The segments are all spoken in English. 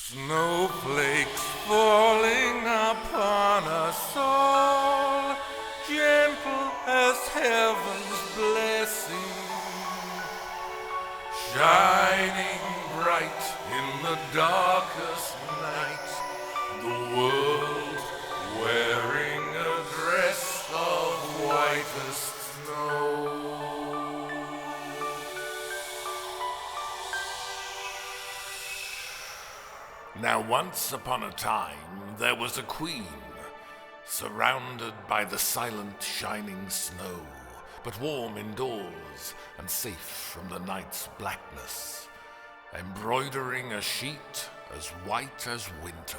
Snowflakes falling upon us all, gentle as heaven's blessing, shining bright in the darkest night, the world wearing a dress of whitest snow. Now once upon a time there was a queen, surrounded by the silent shining snow, but warm indoors and safe from the night's blackness, embroidering a sheet as white as winter.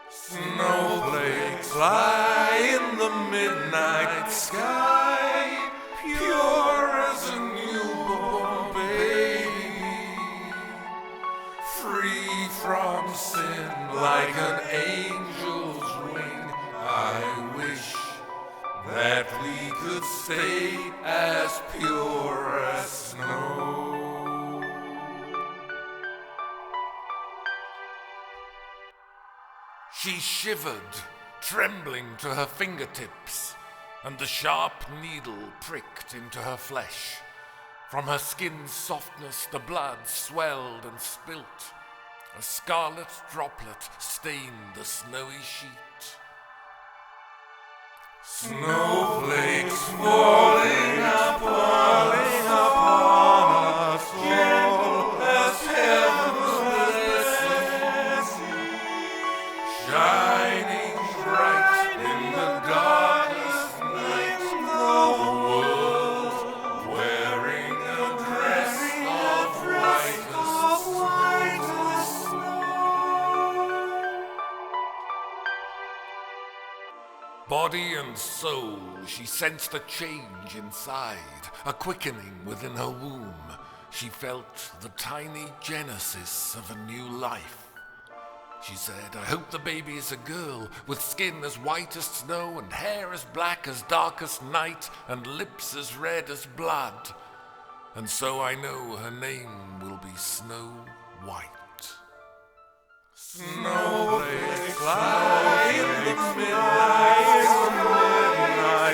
Snowflakes fly in the midnight sky, pure as a newborn baby, free from sin like an angel's wing. I wish that we could stay as pure as snow. She shivered, trembling to her fingertips, and the sharp needle pricked into her flesh. From her skin's softness the blood swelled and spilt. A scarlet droplet stained the snowy sheet. Snowflakes falling upon us, gentle as heaven's blessing, shining bright in the darkest night, the world wearing a dress of whitest snow. Body and soul, she sensed a change inside, a quickening within her womb. She felt the tiny genesis of a new life. She said, I hope the baby is a girl, with skin as white as snow, and hair as black as darkest night, and lips as red as blood. And so I know her name will be Snow White. Snowflakes fly in the midnight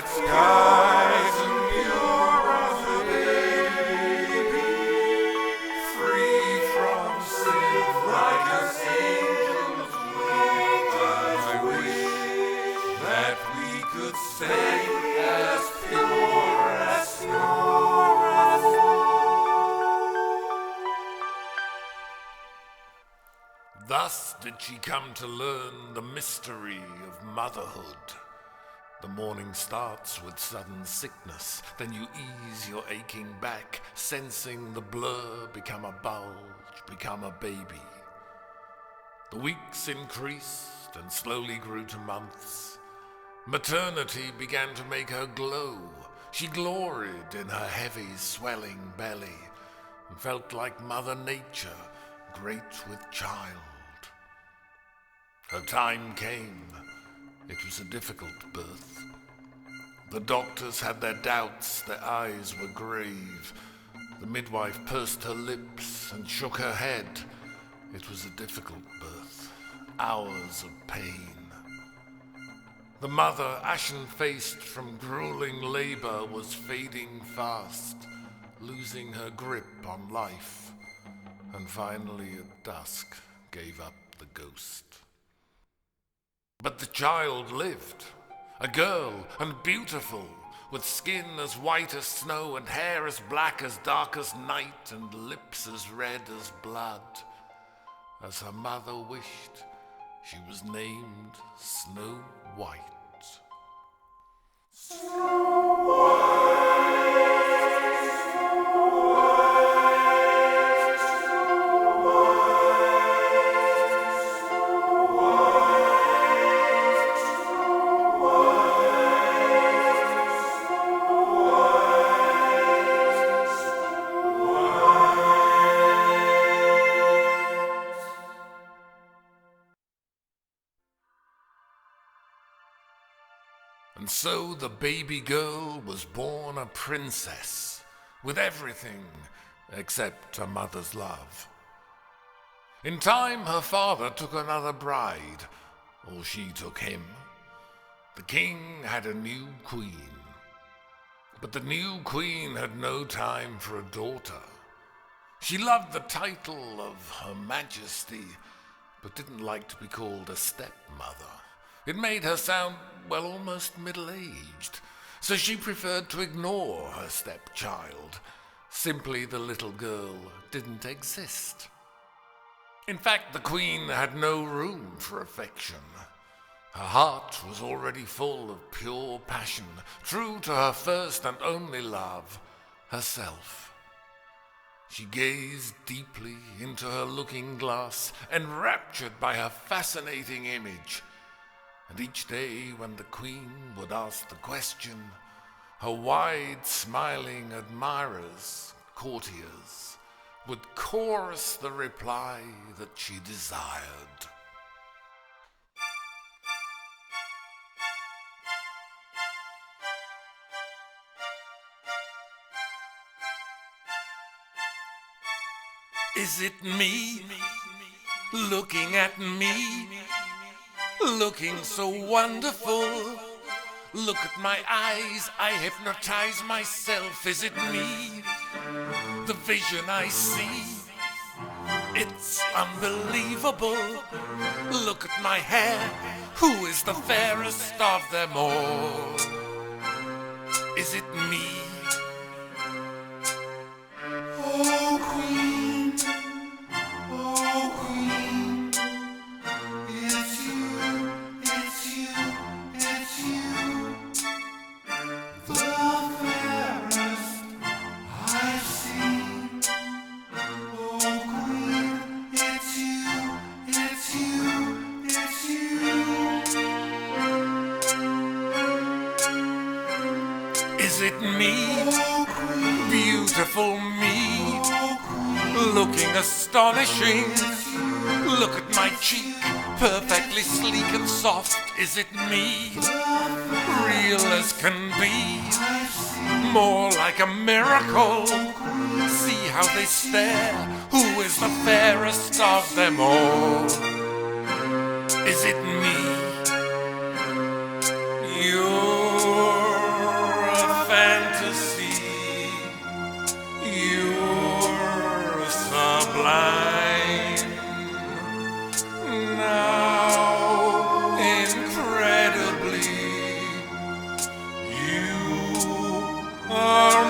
skies, and pure as a baby, free from sin like an angel's wing. I wish that we could stay as pure as snow. Thus did she come to learn the mystery of motherhood. The morning starts with sudden sickness, then you ease your aching back, sensing the blur become a bulge, become a baby. The weeks increased and slowly grew to months. Maternity began to make her glow. She gloried in her heavy, swelling belly and felt like Mother Nature, great with child. Her time came. It was a difficult birth. The doctors had their doubts, their eyes were grave. The midwife pursed her lips and shook her head. It was a difficult birth, hours of pain. The mother, ashen-faced from grueling labor, was fading fast, losing her grip on life, and finally at dusk gave up the ghost. But the child lived, a girl and beautiful, with skin as white as snow and hair as black as darkest night and lips as red as blood. As her mother wished, she was named Snow White. Snow White. And so the baby girl was born a princess, with everything except a mother's love. In time, her father took another bride, or she took him. The king had a new queen, but the new queen had no time for a daughter. She loved the title of Her Majesty, but didn't like to be called a stepmother. It made her sound, well, almost middle-aged, so she preferred to ignore her stepchild. Simply the little girl didn't exist. In fact, the queen had no room for affection. Her heart was already full of pure passion, true to her first and only love, herself. She gazed deeply into her looking-glass, enraptured by her fascinating image. And each day when the queen would ask the question, her wide, smiling admirers, courtiers, would chorus the reply that she desired. Is it me, looking at me, looking so wonderful? Look at my eyes, I hypnotize myself. Is it me, the vision I see? It's unbelievable. Look at my hair, who is the fairest of them all? Is it me? Oh, queen, oh, queen, it's you, it's you, it's you, the fairest I've seen. Oh, queen, it's you, it's you, it's you. Is it me, oh, queen, beautiful me, oh, queen, looking astonishing? Look at my cheek, perfectly sleek and soft. Is it me, real as can be, more like a miracle? See how they stare, who is the fairest of them all? Is it me? You're a fantasy, you're sublime. Now, incredibly, you are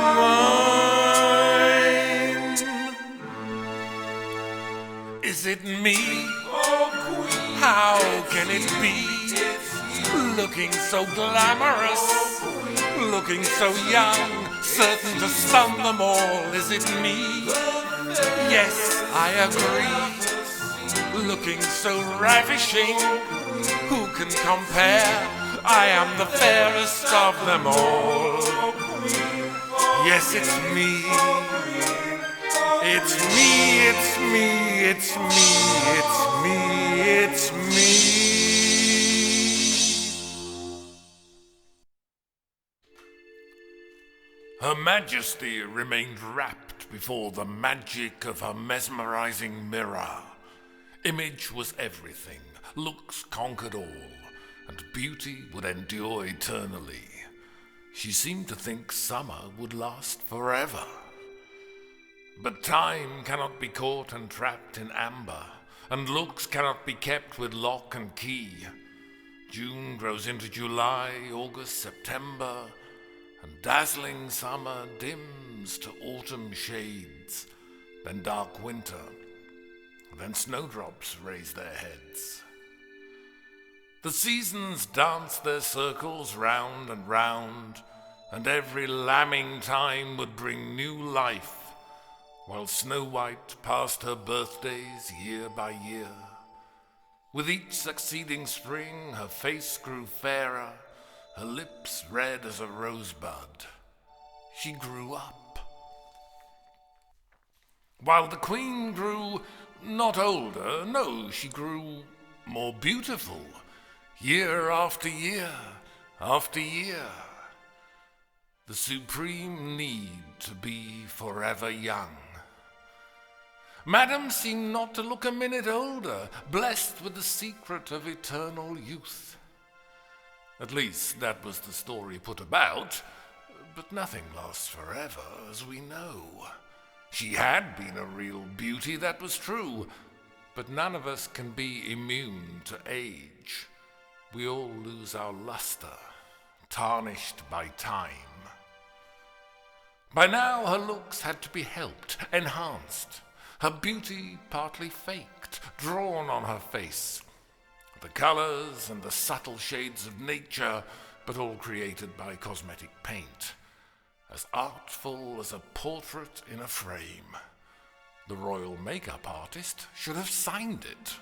mine. Is it me? Oh, queen. How can it be? Looking so glamorous, looking so young, certain to stun them all. Is it me? Yes, I agree. Looking so ravishing, who can compare? I am the fairest of them all. Yes, it's me. It's me, it's me, it's me, it's me, it's me. Her Majesty remained rapt before the magic of her mesmerizing mirror. Image was everything, looks conquered all, and beauty would endure eternally. She seemed to think summer would last forever. But time cannot be caught and trapped in amber, and looks cannot be kept with lock and key. June grows into July, August, September, and dazzling summer dims to autumn shades, then dark winter, then snowdrops raise their heads. The seasons dance their circles round and round, and every lambing time would bring new life, while Snow White passed her birthdays year by year. With each succeeding spring her face grew fairer, her lips red as a rosebud. She grew up. While the queen grew not older, no, she grew more beautiful, year after year after year. The supreme need to be forever young. Madam seemed not to look a minute older, blessed with the secret of eternal youth. At least that was the story put about, but nothing lasts forever, as we know. She had been a real beauty, that was true, but none of us can be immune to age. We all lose our luster, tarnished by time. By now her looks had to be helped, enhanced, her beauty partly faked, drawn on her face. The colours and the subtle shades of nature, but all created by cosmetic paint, as artful as a portrait in a frame. The royal makeup artist should have signed it.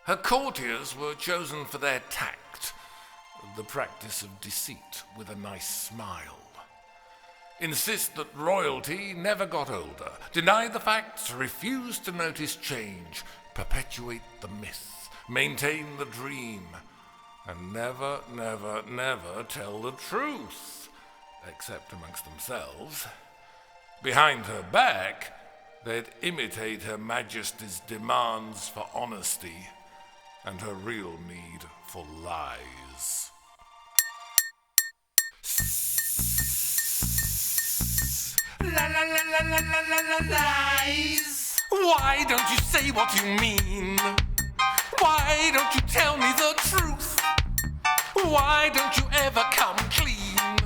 Her courtiers were chosen for their tact, the practice of deceit with a nice smile. Insist that royalty never got older, deny the facts, refuse to notice change, perpetuate the myth, maintain the dream, and never, never, never tell the truth, except amongst themselves. Behind her back, they'd imitate Her Majesty's demands for honesty and her real need for lies. La la la la la la la la lies. Why don't you say what you mean? Why don't you tell me the truth? Why don't you ever come clean?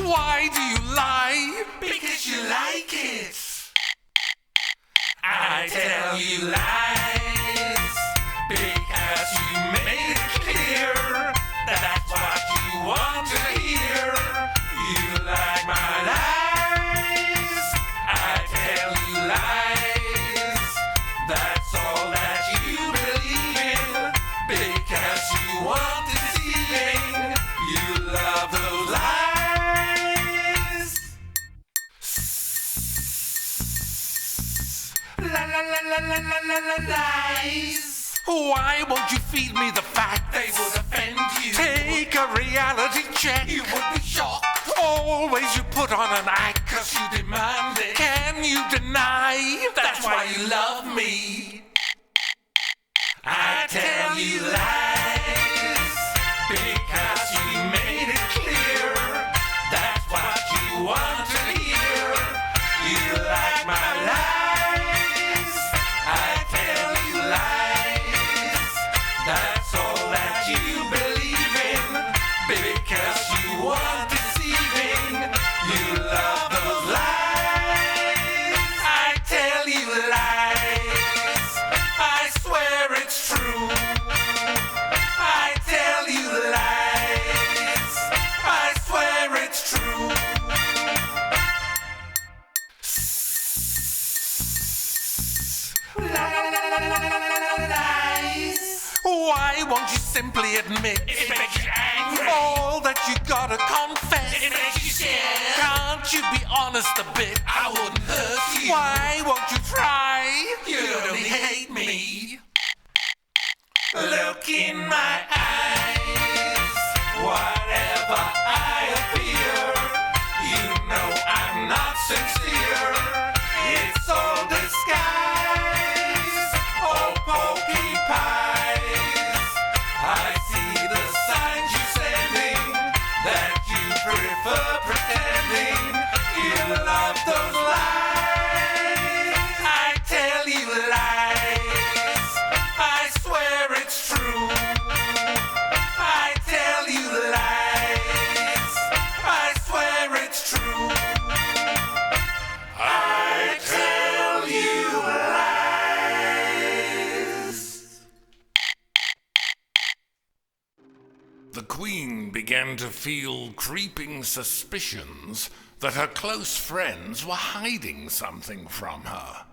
Why do you lie? Because you like it. I tell you lies because you made it clear that that's what you want to hear. You like my lies. I tell you lies. That's all that you believe in because you want deceiving. You love those lies. La la la la la la la la lies. Why won't you feed me the fact they would offend you? Take a reality check. You would be shocked. Always you put on an act cause you demand it. Can you deny that's why you love me? I tell you lies because you made it clear that's what you want to hear. You like my lies. I tell you lies. That's all that you believe in because you want deceiving. You love those lies. I tell you lies. I swear it's true. I tell you lies. I swear it's true. Lies. Why won't you simply admit it makes you angry? All that you gotta confess. It makes you scared. Can't you be honest a bit? I wouldn't hurt you. Why won't you try? You only hate me. Look in my eyes. Whatever I appear, you know I'm not sincere. It's all disguise. Oh, pokey pies. I see the signs you're sending that you prefer pretending. You love those lies. I tell you lies. I swear it's true. I tell you lies. I swear it's true. I tell you lies. The Queen began to feel creeping suspicions that her close friends were hiding something from her.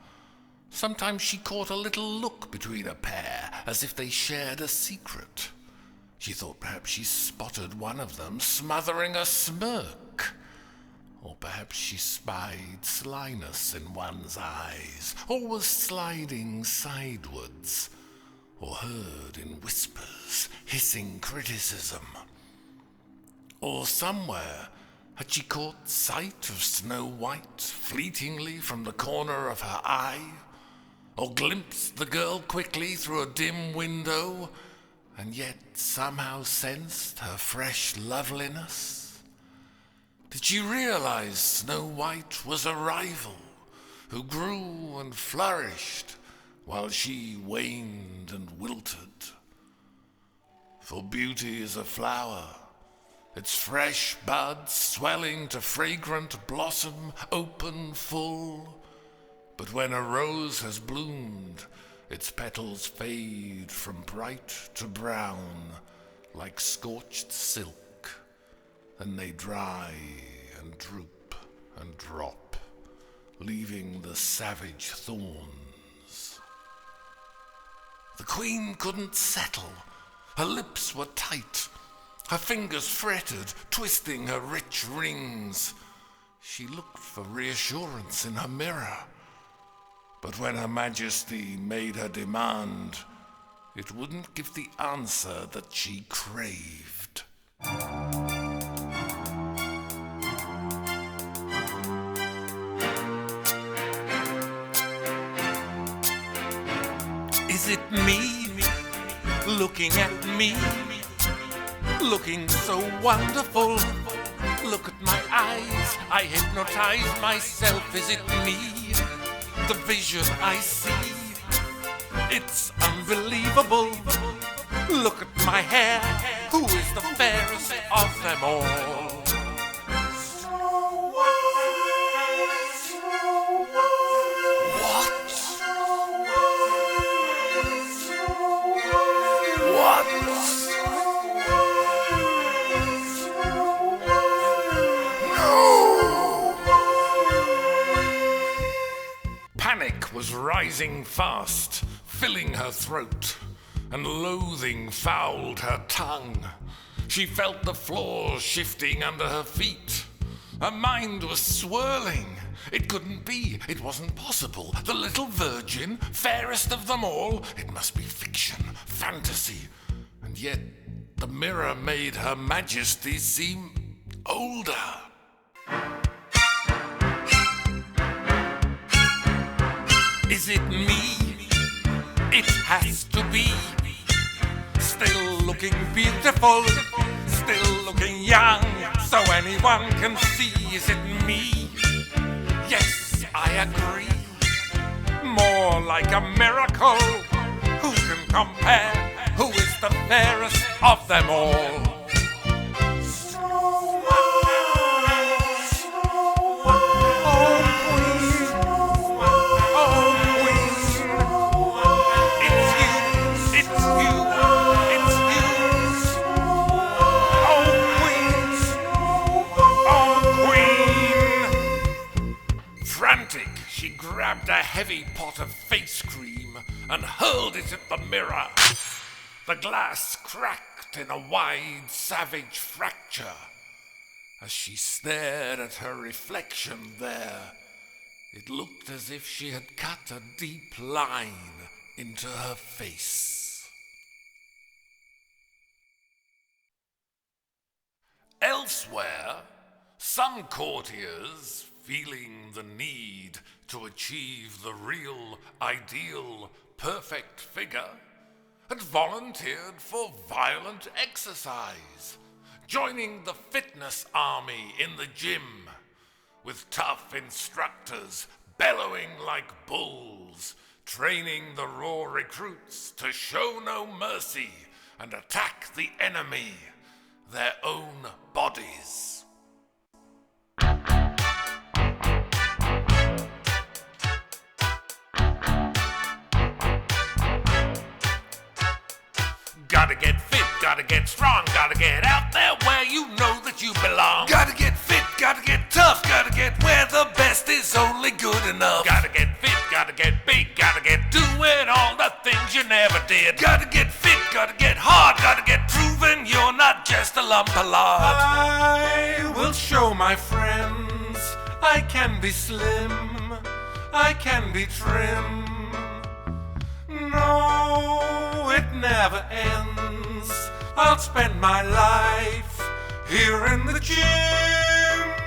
Sometimes she caught a little look between a pair, as if they shared a secret. She thought perhaps she spotted one of them smothering a smirk. Or perhaps she spied slyness in one's eyes, or was sliding sidewards, or heard in whispers hissing criticism. Or somewhere Had she caught sight of Snow White fleetingly from the corner of her eye, or glimpsed the girl quickly through a dim window, and yet somehow sensed her fresh loveliness? Did she realize Snow White was a rival who grew and flourished while she waned and wilted? For beauty is a flower, its fresh buds swelling to fragrant blossom, open full. But when a rose has bloomed, its petals fade from bright to brown like scorched silk, then they dry and droop and drop, leaving the savage thorns. The queen couldn't settle. Her lips were tight. Her fingers fretted, twisting her rich rings. She looked for reassurance in her mirror. But when Her Majesty made her demand, it wouldn't give the answer that she craved. Is it me, looking at me, looking so wonderful? Look at my eyes, I hypnotize myself. Is it me, the vision I see? It's unbelievable. Look at my hair, who is the fairest of them all? Panic was rising fast, filling her throat, and loathing fouled her tongue. She felt the floor shifting under her feet. Her mind was swirling. It couldn't be. It wasn't possible. The little virgin, fairest of them all, it must be fiction, fantasy. And yet the mirror made Her Majesty seem older. Is it me? It has to be. Still looking beautiful, still looking young, so anyone can see. Is it me? Yes, I agree. More like a miracle. Who can compare? Who is the fairest of them all? Frantic, she grabbed a heavy pot of face cream and hurled it at the mirror. The glass cracked in a wide, savage fracture. As she stared at her reflection there, it looked as if she had cut a deep line into her face. Elsewhere, some courtiers, feeling the need to achieve the real, ideal, perfect figure, had volunteered for violent exercise, joining the fitness army in the gym, with tough instructors bellowing like bulls, training the raw recruits to show no mercy and attack the enemy, their own bodies. Gotta get fit, gotta get strong, gotta get out there where you know that you belong. Gotta get fit, gotta get tough, gotta get where the best is only good enough. Gotta get fit, gotta get big, gotta get doing all the things you never did. Gotta get fit, gotta get hard, gotta get proven you're not just a lump of lard. I will show my friends I can be slim, I can be trim. No, it never ends. I'll spend my life here in the gym.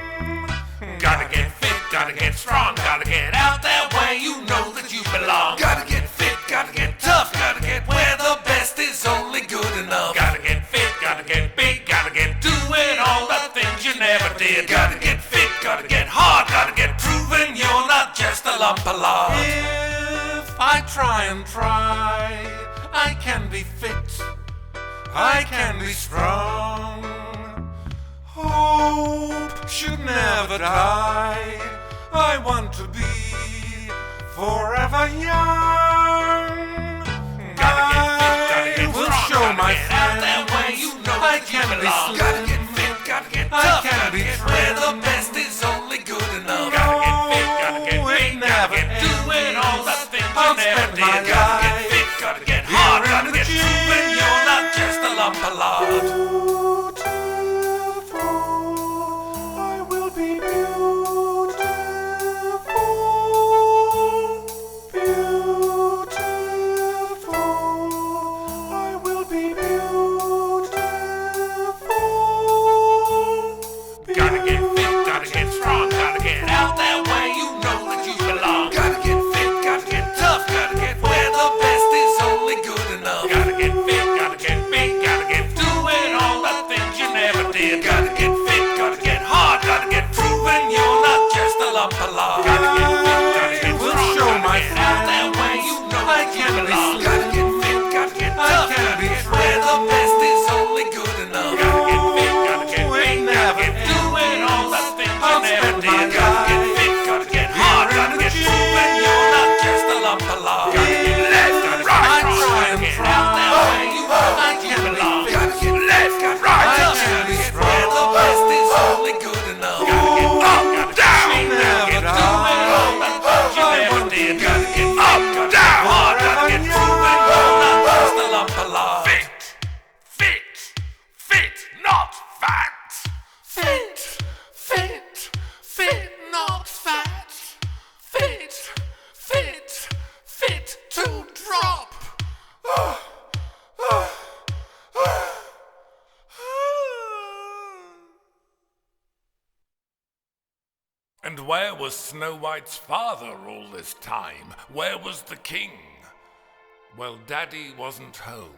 gotta get strong, gotta get out there where you know that you belong. Gotta get fit, gotta get tough, gotta get where the best is only good enough. Gotta get fit, gotta get big, gotta get doing all the things you never did. Gotta get fit, gotta get hard, gotta get proven you're not just a lump of lard. If I try and try, I can be fit, I can be strong. Hope should never die. I want to be forever young. Gotta get fit, gotta get will strong, show my friends I can be slim. Gotta get fit, gotta get tough, gotta get where the best is only good enough. Gotta get fit, gotta get big, gotta get doing all the things you never did. Gotta get fit, gotta get hard, gotta get proven you're not just a lump of lard. And where was Snow White's father all this time? Where was the king? Well, Daddy wasn't home.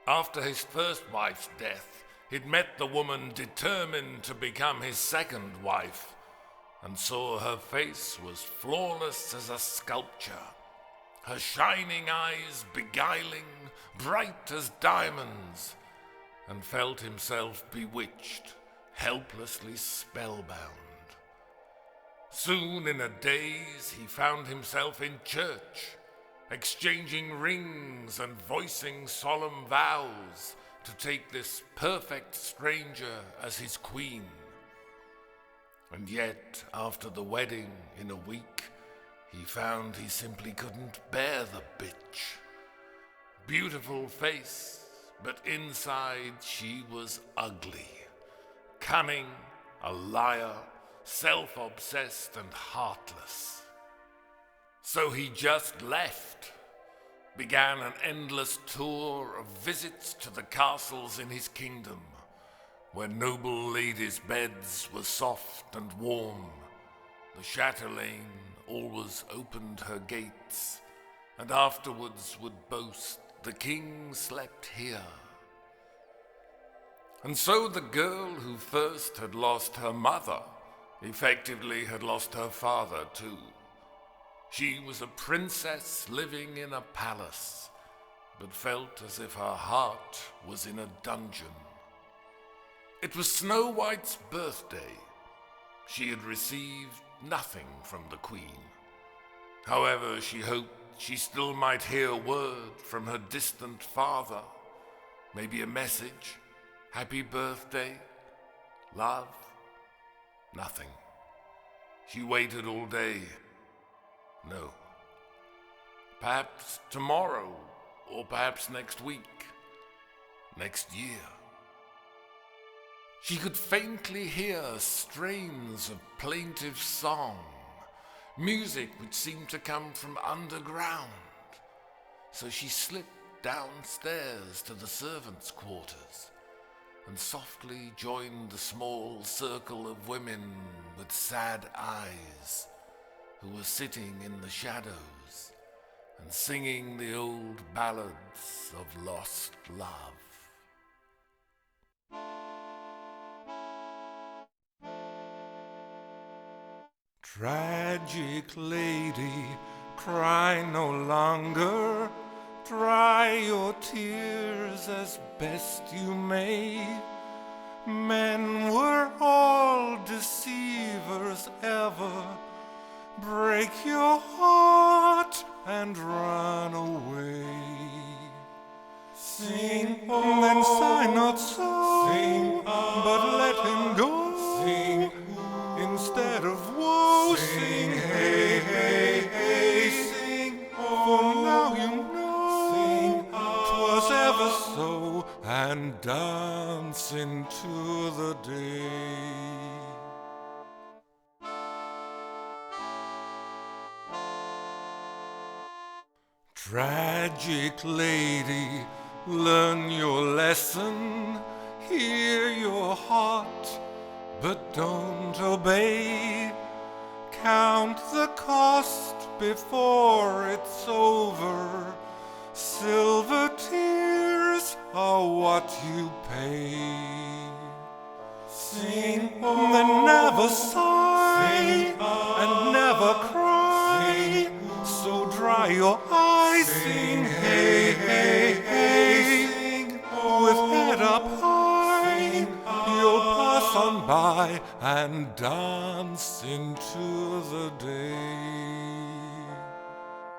After his first wife's death, he'd met the woman determined to become his second wife, and saw her face was flawless as a sculpture, her shining eyes beguiling, bright as diamonds, and felt himself bewitched, helplessly spellbound. Soon in a daze he found himself in church, exchanging rings and voicing solemn vows to take this perfect stranger as his queen. And yet, after the wedding in a week, he found he simply couldn't bear the bitch. Beautiful face, but inside she was ugly, cunning, a liar, self-obsessed and heartless. So he just left, began an endless tour of visits to the castles in his kingdom, where noble ladies' beds were soft and warm. The chatelaine always opened her gates, and afterwards would boast, "The king slept here." And so the girl who first had lost her mother effectively had lost her father too. She was a princess living in a palace, but felt as if her heart was in a dungeon. It was Snow White's birthday. She had received nothing from the queen. However, she hoped she still might hear word from her distant father. Maybe a message, happy birthday, love. Nothing. She waited all day. No. Perhaps tomorrow, or perhaps next week, next year. She could faintly hear strains of plaintive song, music which seemed to come from underground. So she slipped downstairs to the servants' quarters and softly joined the small circle of women with sad eyes who were sitting in the shadows and singing the old ballads of lost love. Tragic lady, cry no longer, dry your tears as best you may. Men were all deceivers ever, break your heart and run away. Sing, then sigh not so, sing, but let him go. Sing, instead of woe, sing, hey, hey, hey, sing, for now you know, 'twas ever so, and dance into the day. Tragic lady, learn your lesson, hear your heart, but don't obey. Count the cost before it's over. Silver tears are what you pay. Sing, then never sigh, and never cry. So dry your eyes, sing, hey, hey, hey, sing, with head up high. You'll pass on by and dance into the day.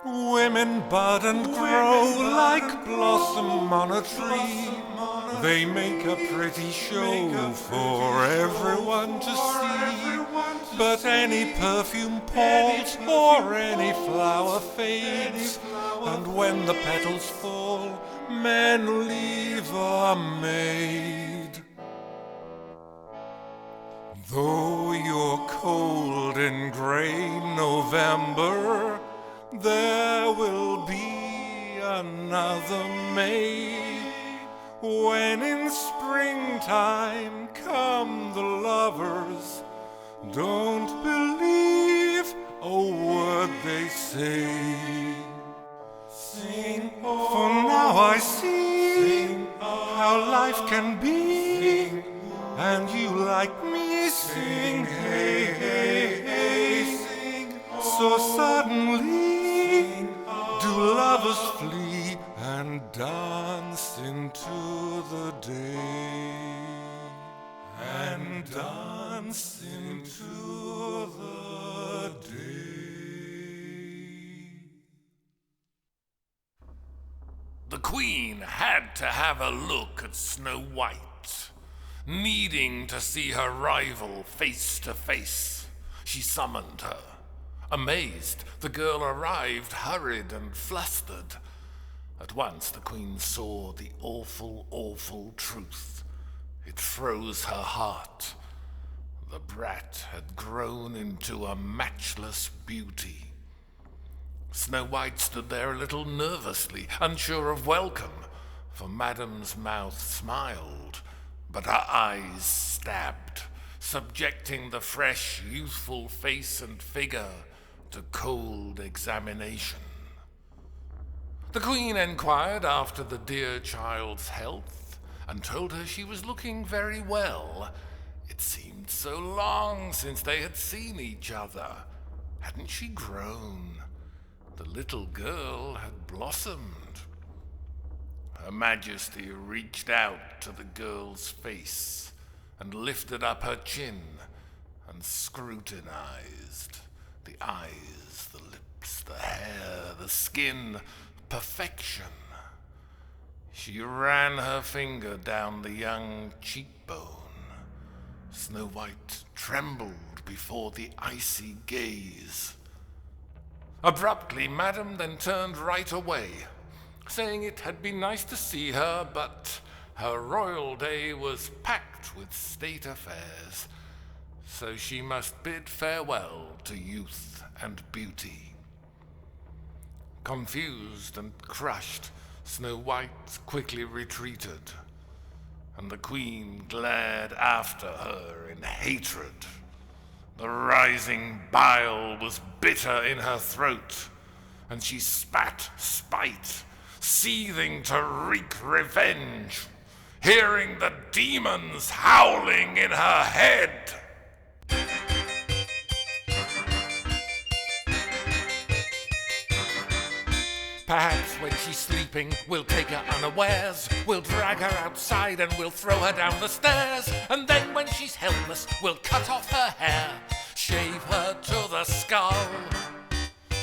Women bud and grow like blossom on a tree. They make a pretty show for everyone to see. But any perfume palls or any flower fades, and when the petals fall, men leave a maid. Though you're cold in grey November, there will be another May, when in springtime come the lovers. Don't believe a word they say. Sing, for now I see how life can be, and you like me, sing, hey, hey, hey, sing. So suddenly do lovers flee and dance into the day, and dance into the day. The Queen had to have a look at Snow White, needing to see her rival face to face. She summoned her. Amazed, the girl arrived, hurried and flustered. At once the Queen saw the awful, awful truth. It froze her heart. The brat had grown into a matchless beauty. Snow White stood there a little nervously, unsure of welcome, for Madame's mouth smiled, but her eyes stabbed, subjecting the fresh, youthful face and figure to cold examination. The Queen inquired after the dear child's health and told her she was looking very well. It seemed so long since they had seen each other. Hadn't she grown? The little girl had blossomed. Her Majesty reached out to the girl's face and lifted up her chin and scrutinized the eyes, the lips, the hair, the skin. Perfection. She ran her finger down the young cheekbone. Snow White trembled before the icy gaze. Abruptly, Madame then turned right away, saying it had been nice to see her, but her royal day was packed with state affairs, so she must bid farewell to youth and beauty. Confused and crushed, Snow White quickly retreated. and the queen glared after her in hatred. The rising bile was bitter in her throat, and she spat spite, seething to wreak revenge, hearing the demons howling in her head. Perhaps when she's sleeping, we'll take her unawares. We'll drag her outside and we'll throw her down the stairs. And then when she's helpless, we'll cut off her hair, shave her to the skull,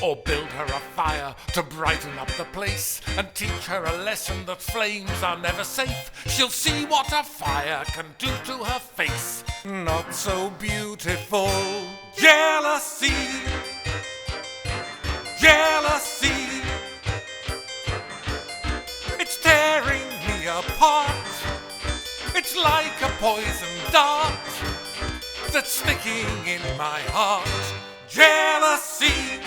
or build her a fire to brighten up the place and teach her a lesson that flames are never safe. She'll see what a fire can do to her face. Not so beautiful. Jealousy, jealousy, it's tearing me apart. It's like a poison dart that's sticking in my heart. Jealousy.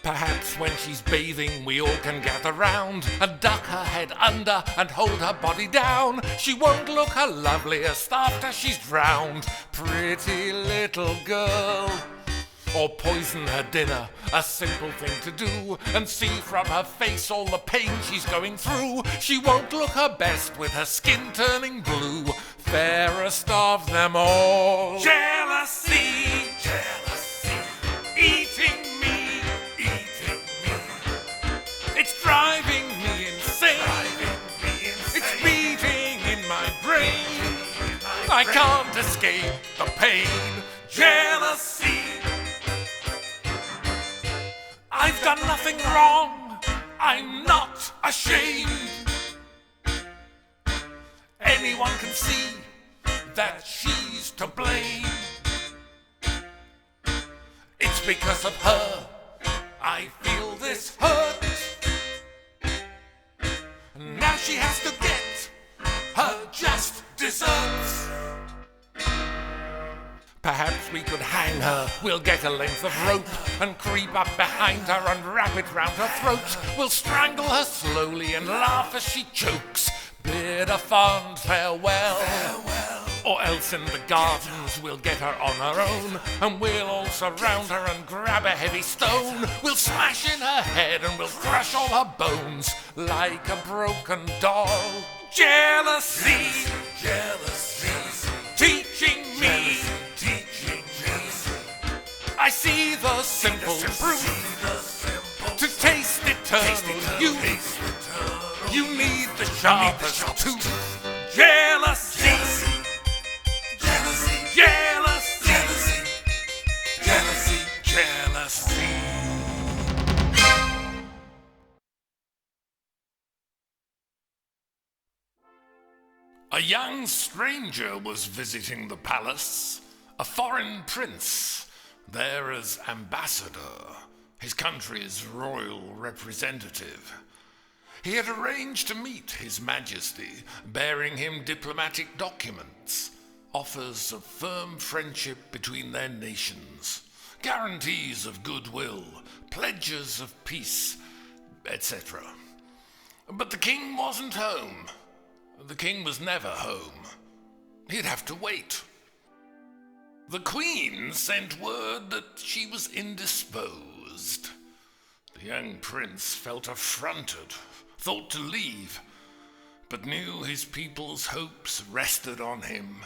Perhaps when she's bathing, we all can gather round and duck her head under and hold her body down. She won't look her loveliest after she's drowned. Pretty little girl. Or poison her dinner, a simple thing to do, and see from her face all the pain she's going through. She won't look her best with her skin turning blue. Fairest of them all. Jealousy, jealousy, eating me, eating me. It's driving me insane. It's beating in my brain. I can't escape the pain. Jealousy. I've done nothing wrong, I'm not ashamed. Anyone can see that she's to blame. It's because of her I feel this hurt. Now she has to get her just desserts. Perhaps we could hang her, we'll get a length of rope and creep up behind her and wrap it round her throat. We'll strangle her slowly and laugh as she chokes, bid a fond farewell. Or else in the gardens we'll get her on her own, and we'll all surround her and grab a heavy stone. We'll smash in her head and we'll crush all her bones like a broken doll. Jealousy, jealousy, teaching me. I see the simple proof to taste eternal youth. You need the sharpest tooth. Jealousy, jealousy, jealousy, jealousy, jealousy. A young stranger was visiting the palace, a foreign prince, there as ambassador, his country's royal representative. He had arranged to meet His Majesty, bearing him diplomatic documents, offers of firm friendship between their nations, guarantees of goodwill, pledges of peace, etc. But the king wasn't home. The king was never home. He'd have to wait. The queen sent word that she was indisposed. The young prince felt affronted, thought to leave, but knew his people's hopes rested on him.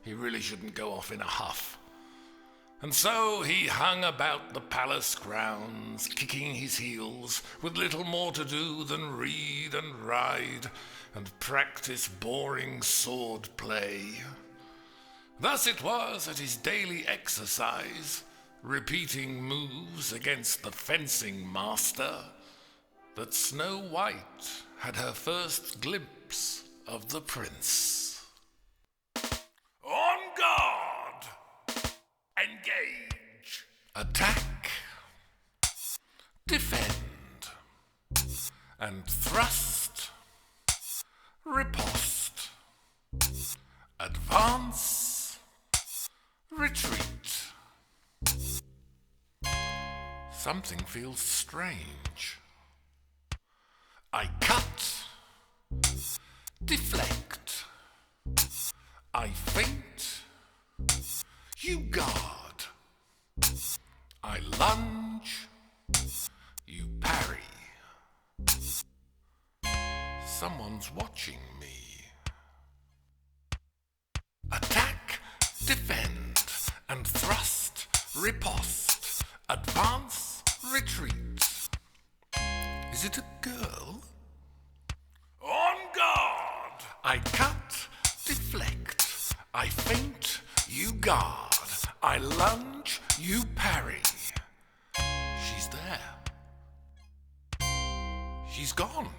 He really shouldn't go off in a huff. And so he hung about the palace grounds, kicking his heels, with little more to do than read and ride and practice boring sword play. Thus it was at his daily exercise, repeating moves against the fencing master, that Snow White had her first glimpse of the prince. On guard! Engage! Attack! Defend! And thrust! Riposte! Advance! Retreat. Something feels strange. I cut, deflect, I feint, you guard, I lunge, you parry. Someone's watching me. Attack, defend, and thrust, riposte, advance, retreat. Is it a girl? On guard! I cut, deflect, I feint, you guard, I lunge, you parry. She's there. She's gone.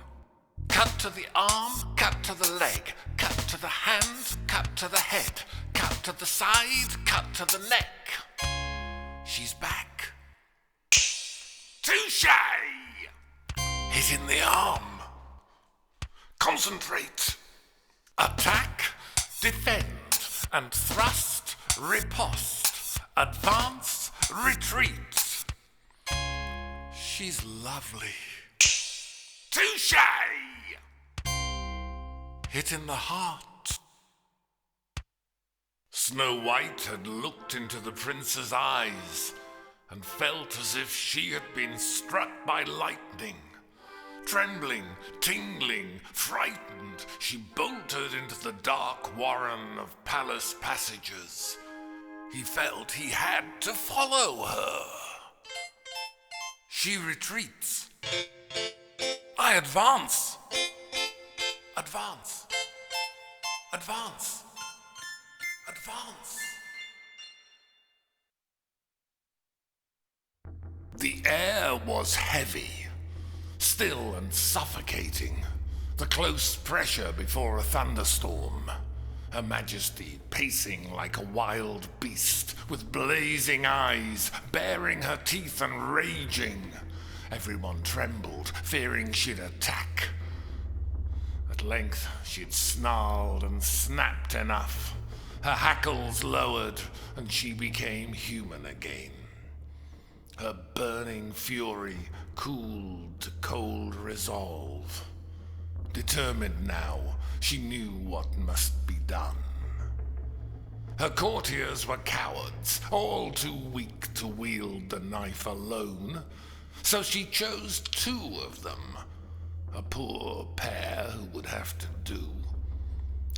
Cut to the arm, cut to the leg, cut to the hand, cut to the head, cut to the side, cut to the neck. She's back. Touche! Hit in the arm. Concentrate. Attack, defend, and thrust, riposte, advance, retreat. She's lovely. Touche! Hit in the heart. Snow White had looked into the prince's eyes and felt as if she had been struck by lightning. Trembling, tingling, frightened, she bolted into the dark warren of palace passages. He felt he had to follow her. She retreats. I advance. Advance. Advance. Advance. The air was heavy, still and suffocating, the close pressure before a thunderstorm. Her Majesty pacing like a wild beast, with blazing eyes, baring her teeth and raging. Everyone trembled, fearing she'd attack. At length she'd snarled and snapped enough. Her hackles lowered, and she became human again. Her burning fury cooled to cold resolve. Determined now, she knew what must be done. Her courtiers were cowards, all too weak to wield the knife alone, so she chose 2 of them, a poor pair who would have to do.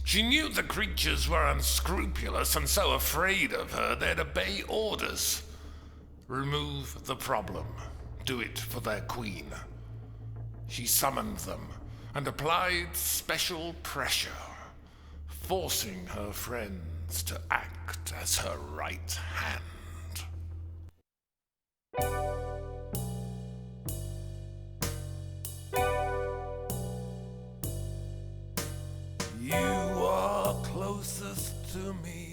She knew the creatures were unscrupulous and so afraid of her they'd obey orders. Remove the problem, do it for their queen. She summoned them and applied special pressure, forcing her friends to act as her right hand. You are closest to me.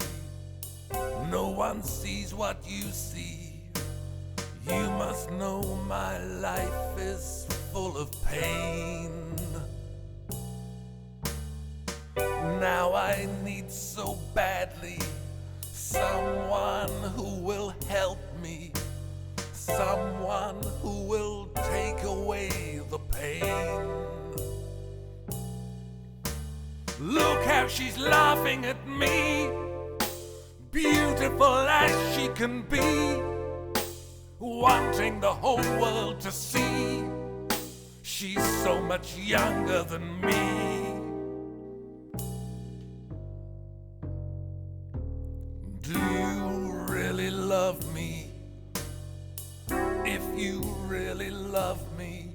No one sees what you see. You must know my life is full of pain. Now I need so badly someone who will help me, someone who will take away the pain. Look how she's laughing at me, beautiful as she can be, wanting the whole world to see she's so much younger than me. Do you really love me? If you really love me,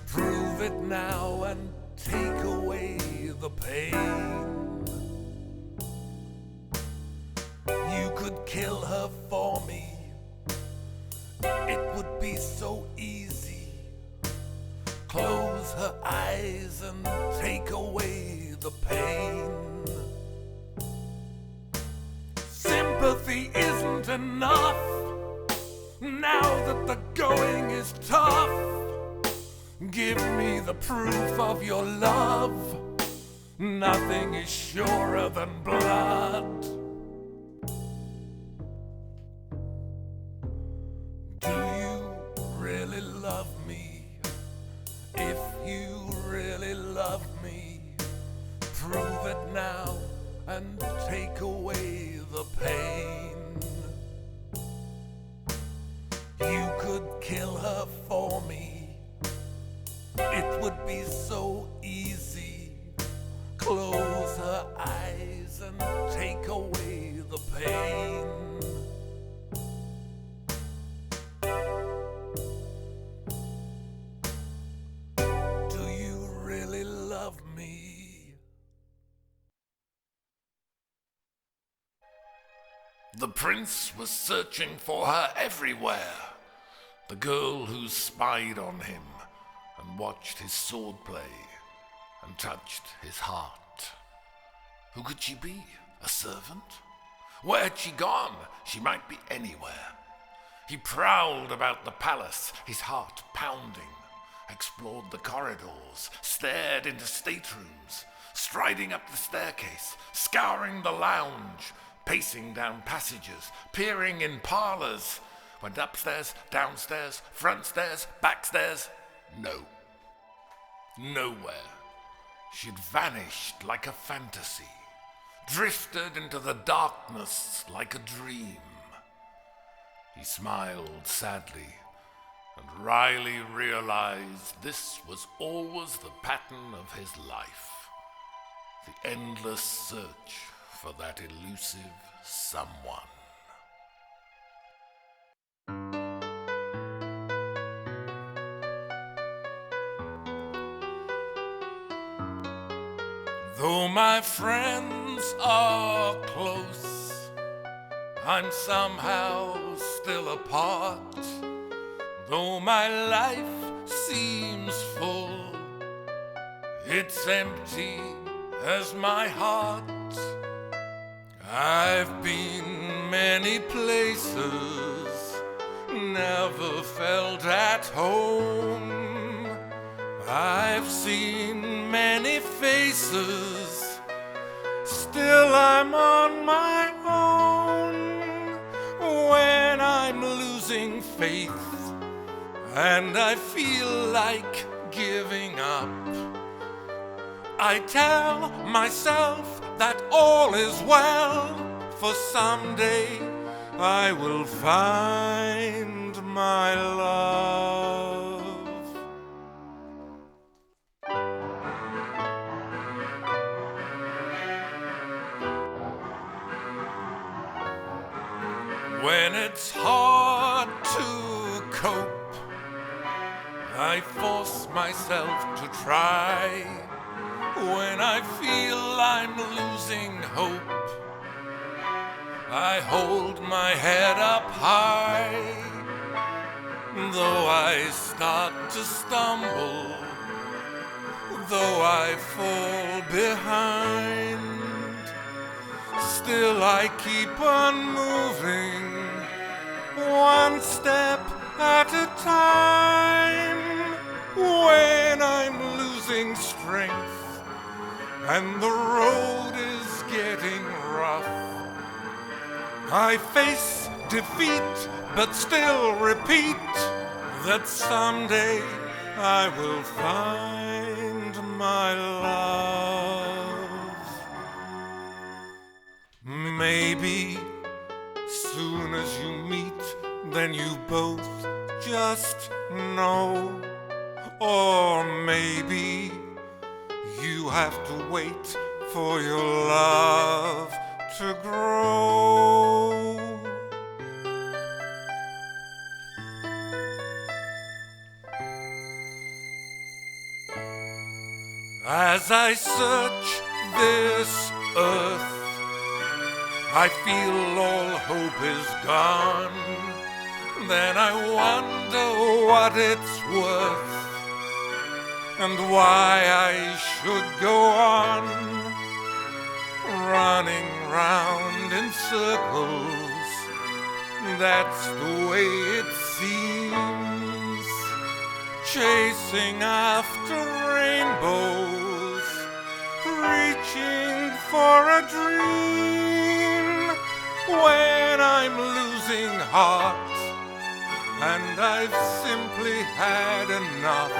prove it now and take away the pain. You could kill her for me. It would be so easy. Close her eyes and take away the pain. Sympathy isn't enough now that the going is tough. Give me the proof of your love. Nothing is surer than blood. Do you really love me? If you for me. It would be so easy. Close her eyes and take away the pain. Do you really love me? The prince was searching for her everywhere. The girl who spied on him and watched his swordplay and touched his heart. Who could she be? A servant? Where had she gone? She might be anywhere. He prowled about the palace, his heart pounding, explored the corridors, stared into staterooms, striding up the staircase, scouring the lounge, pacing down passages, peering in parlors, went upstairs, downstairs, front stairs, back stairs. No. Nowhere. She'd vanished like a fantasy, drifted into the darkness like a dream. He smiled sadly, and Riley realized this was always the pattern of his life. The endless search for that elusive someone. Though my friends are close, I'm somehow still apart. Though my life seems full, it's empty as my heart. I've been many places, never felt at home. I've seen many faces, still I'm on my own. When I'm losing faith and I feel like giving up, I tell myself that all is well, for someday I will find my love. When it's hard to cope, I force myself to try. When I feel I'm losing hope, I hold my head up high. Though I start to stumble, though I fall behind, still I keep on moving, one step at a time. When I'm losing strength and the road is getting rough, I face defeat but still repeat that someday I will find my love. Maybe soon as you meet, then you both just know. Or maybe you have to wait for your love to grow. As I search this earth, I feel all hope is gone. Then I wonder what it's worth and why I should go on, running round in circles. That's the way it seems, chasing after rainbows, reaching for a dream. When I'm losing heart and I've simply had enough,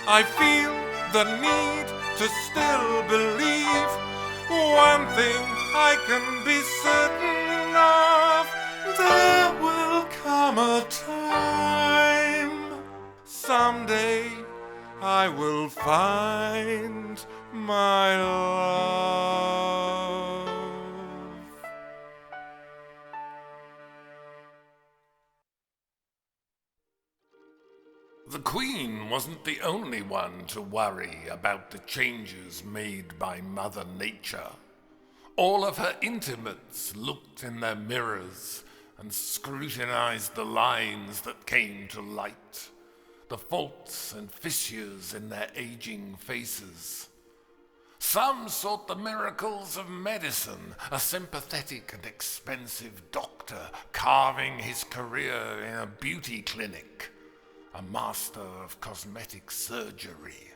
I feel the need to still believe. One thing I can be certain of, there will come a time The Queen wasn't the only one to worry about the changes made by Mother Nature. All of her intimates looked in their mirrors and scrutinized the lines that came to light, the faults and fissures in their aging faces. Some sought the miracles of medicine, a sympathetic and expensive doctor carving his career in a beauty clinic, a master of cosmetic surgery,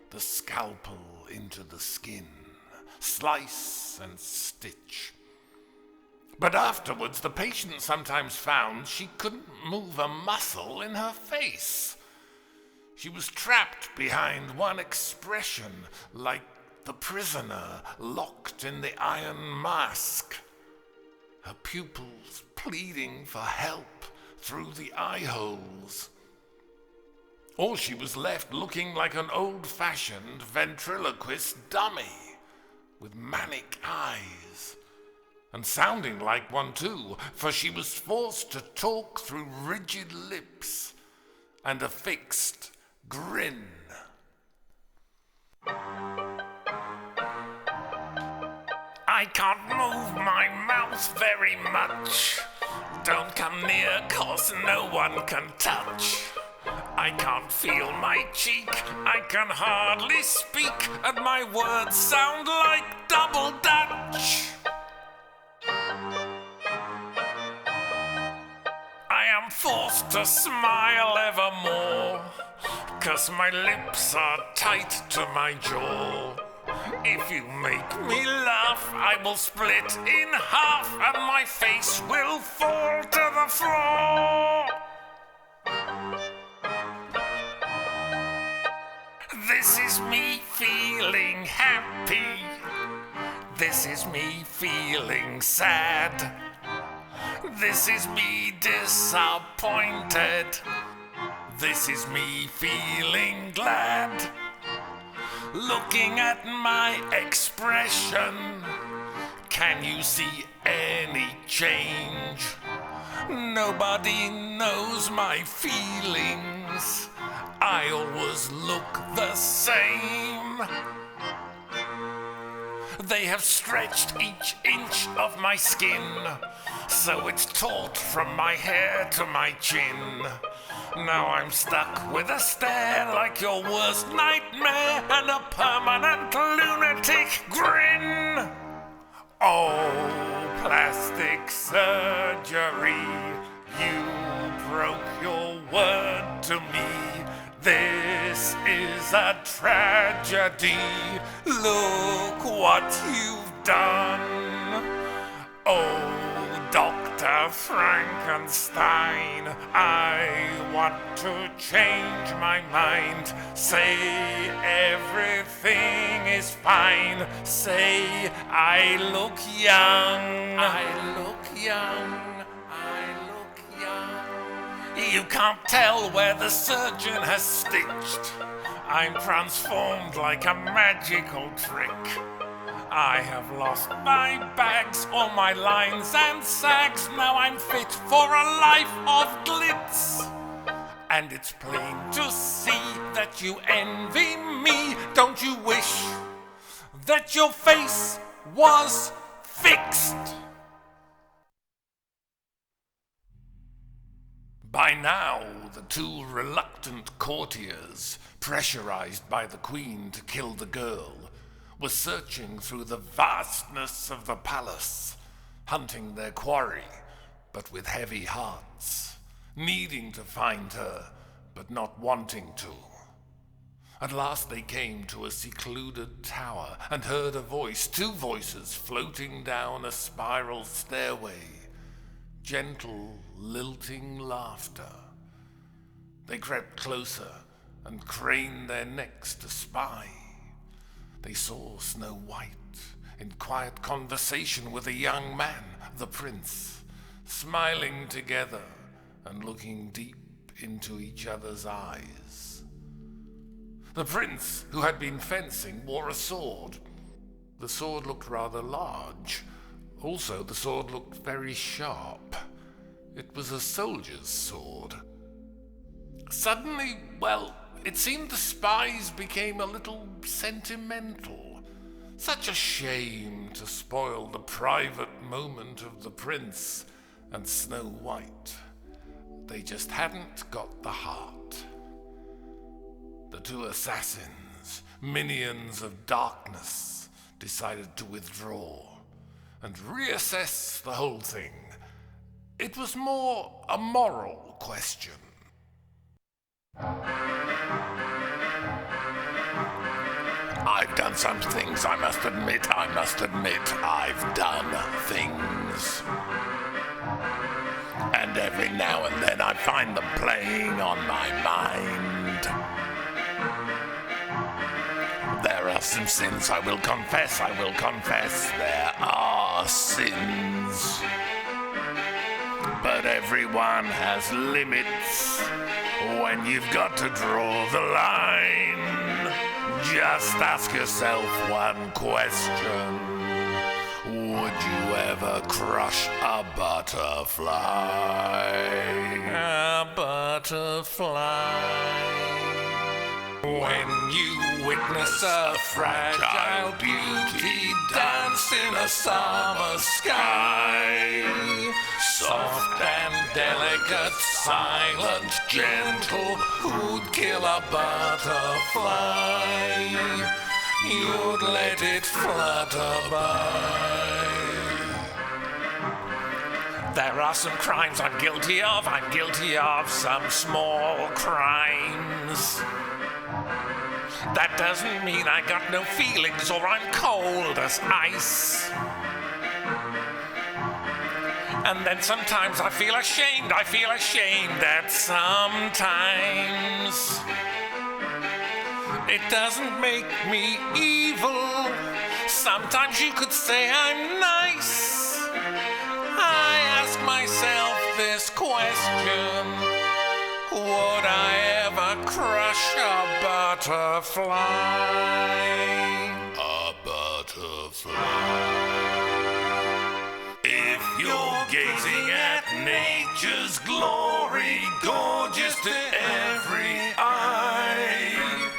the scalpel into the skin, slice and stitch. But afterwards, the patient sometimes found she couldn't move a muscle in her face. She was trapped behind one expression, like the prisoner locked in the iron mask, her pupils pleading for help through the eye holes. Or she was left looking like an old-fashioned ventriloquist dummy with manic eyes, and sounding like one too, for she was forced to talk through rigid lips and a fixed grin. I can't move my mouth very much. Don't come near, 'cause no one can touch. I can't feel my cheek, I can hardly speak, and my words sound like double Dutch. I am forced to smile evermore, 'cause my lips are tight to my jaw. If you make me laugh, I will split in half, and my face will fall to the floor. This is me feeling happy. This is me feeling sad. This is me disappointed. This is me feeling glad. Looking at my expression, can you see any change? Nobody knows my feelings. I always look the same. They have stretched each inch of my skin, so it's taut from my hair to my chin. Now I'm stuck with a stare like your worst nightmare and a permanent lunatic grin. Oh, plastic surgery, you broke your word to me. This is a tragedy. Look what you've done. Oh, Dr. Frankenstein, I want to change my mind. Say everything is fine. Say I look young. I look young. I look young. You can't tell where the surgeon has stitched. I'm transformed like a magical trick. I have lost my bags, all my lines and sags. Now I'm fit for a life of glitz. And it's plain to see that you envy me. Don't you wish that your face was fixed? By now, the two reluctant courtiers, pressurized by the Queen to kill the girl, were searching through the vastness of the palace, hunting their quarry, but with heavy hearts, needing to find her, but not wanting to. At last they came to a secluded tower and heard a voice, two voices floating down a spiral stairway, gentle, lilting laughter. They crept closer and craned their necks to spy. They saw Snow White in quiet conversation with a young man, the prince, smiling together and looking deep into each other's eyes. The prince, who had been fencing, wore a sword. The sword looked rather large. Also, the sword looked very sharp. It was a soldier's sword. Suddenly, well, it seemed the spies became a little sentimental. Such a shame to spoil the private moment of the prince and Snow White. They just hadn't got the heart. The two assassins, minions of darkness, decided to withdraw and reassess the whole thing. It was more a moral question. I've done some things, I must admit. I've done things. And every now and then I find them playing on my mind. There are some sins I will confess. There are sins. But everyone has limits when you've got to draw the line. Just ask yourself one question. Would you ever crush a butterfly? A butterfly. When you witness a fragile beauty dance in a summer sky, soft and delicate, silent, gentle, who'd kill a butterfly? You'd let it flutter by. There are some crimes I'm guilty of some small crimes. That doesn't mean I got no feelings or I'm cold as ice. And then sometimes I feel ashamed that sometimes it doesn't make me evil. Sometimes you could say I'm nice. I ask myself this question: would I ever crush a butterfly? A butterfly. If you're gazing at nature's glory, gorgeous to every eye,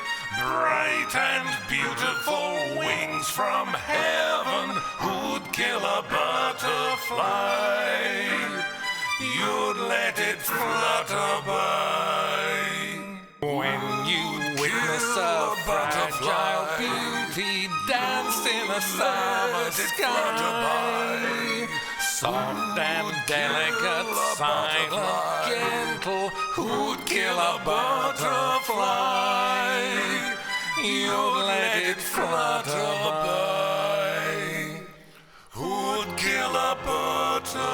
bright and beautiful wings from heaven, who'd kill a butterfly? You'd let it flutter by. When you witness a fragile beauty dance in a summer sky, soft and delicate, silent, gentle, who'd kill a butterfly? You'd let it flutter by. Who'd kill a butterfly?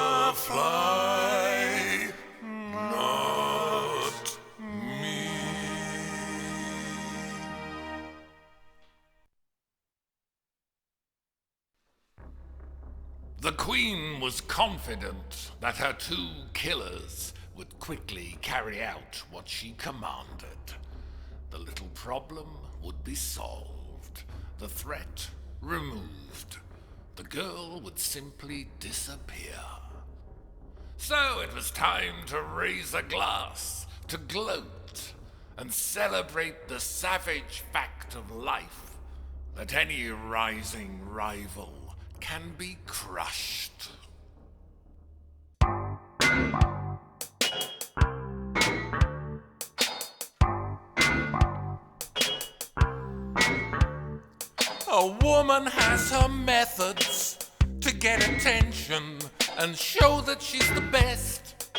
Not me. The Queen was confident that her two killers would quickly carry out what she commanded. The little problem would be solved, the threat removed. The girl would simply disappear. So it was time to raise a glass, to gloat, and celebrate the savage fact of life that any rising rival can be crushed. A woman has her methods to get attention and show that she's the best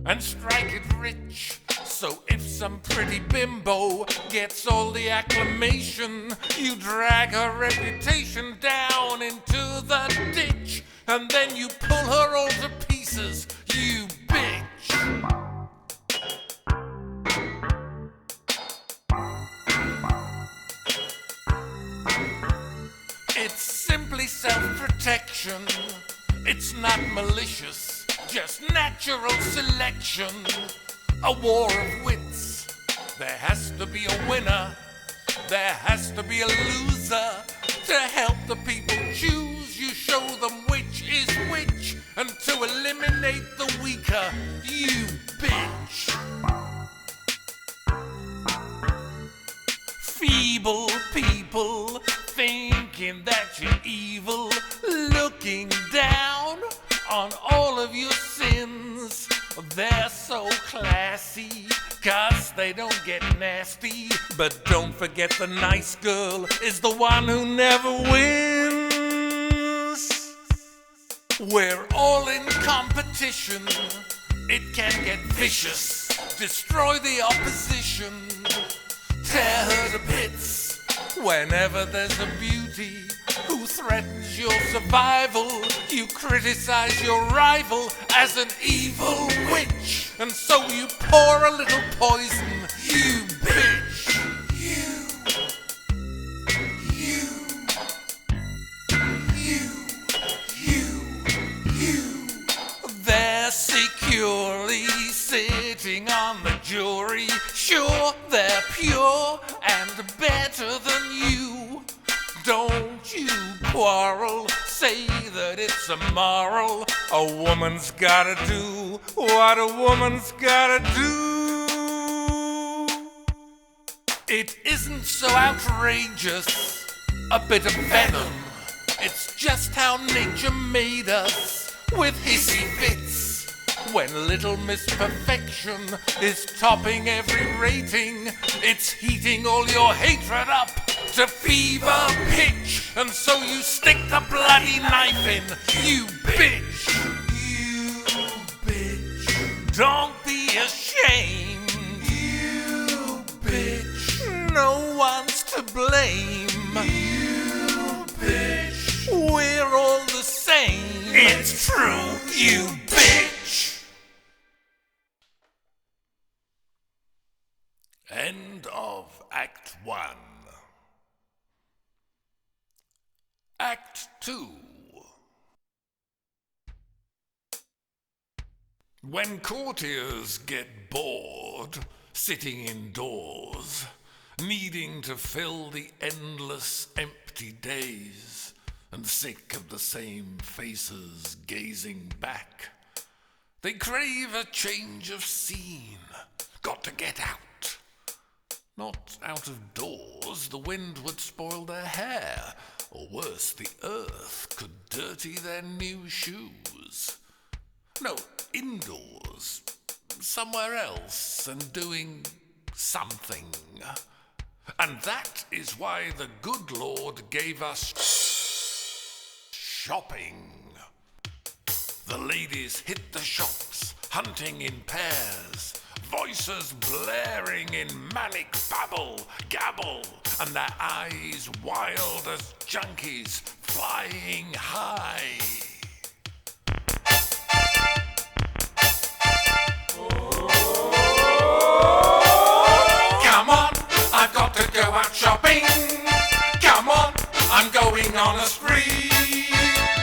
and strike it rich. So if some pretty bimbo gets all the acclamation, you drag her reputation down into the ditch, and then you pull her all to pieces, you bitch. It's simply self-protection. It's not malicious, just natural selection. A war of wits. There has to be a winner. There has to be a loser. To help the people choose, you show them which is which. And to eliminate the weaker, you bitch. all of your sins. They're so classy, 'cause they don't get nasty. But don't forget the nice girl is the one who never wins. We're all in competition. It can get vicious. Destroy the opposition. Tear her to bits. Whenever there's a beauty who threatens your survival, you criticize your rival as an evil witch. And so you pour a little poison, you bitch. They're securely sitting on the jury. Sure, they're pure and better than you. Don't you quarrel, say that it's immoral. A woman's gotta do what a woman's gotta do. It isn't so outrageous, a bit of venom. It's just how nature made us, with hissy fits. When Little Miss Perfection is topping every rating, it's heating all your hatred up to fever pitch. And so you stick the bloody knife in, you bitch. You bitch. Don't be ashamed. You bitch. No one's to blame. You bitch. We're all the same. It's true, you bitch. End of Act 1. Act 2. When courtiers get bored, sitting indoors, needing to fill the endless empty days, and sick of the same faces gazing back, they crave a change of scene. Got to get out. Not out of doors, the wind would spoil their hair, or worse, the earth could dirty their new shoes. No, indoors, somewhere else, and doing something. And that is why the good Lord gave us shopping. The ladies hit the shops, hunting in pairs, voices blaring in manic gabble, and their eyes wild as junkies flying high. Come on, I've got to go out shopping. Come on, I'm going on a spree.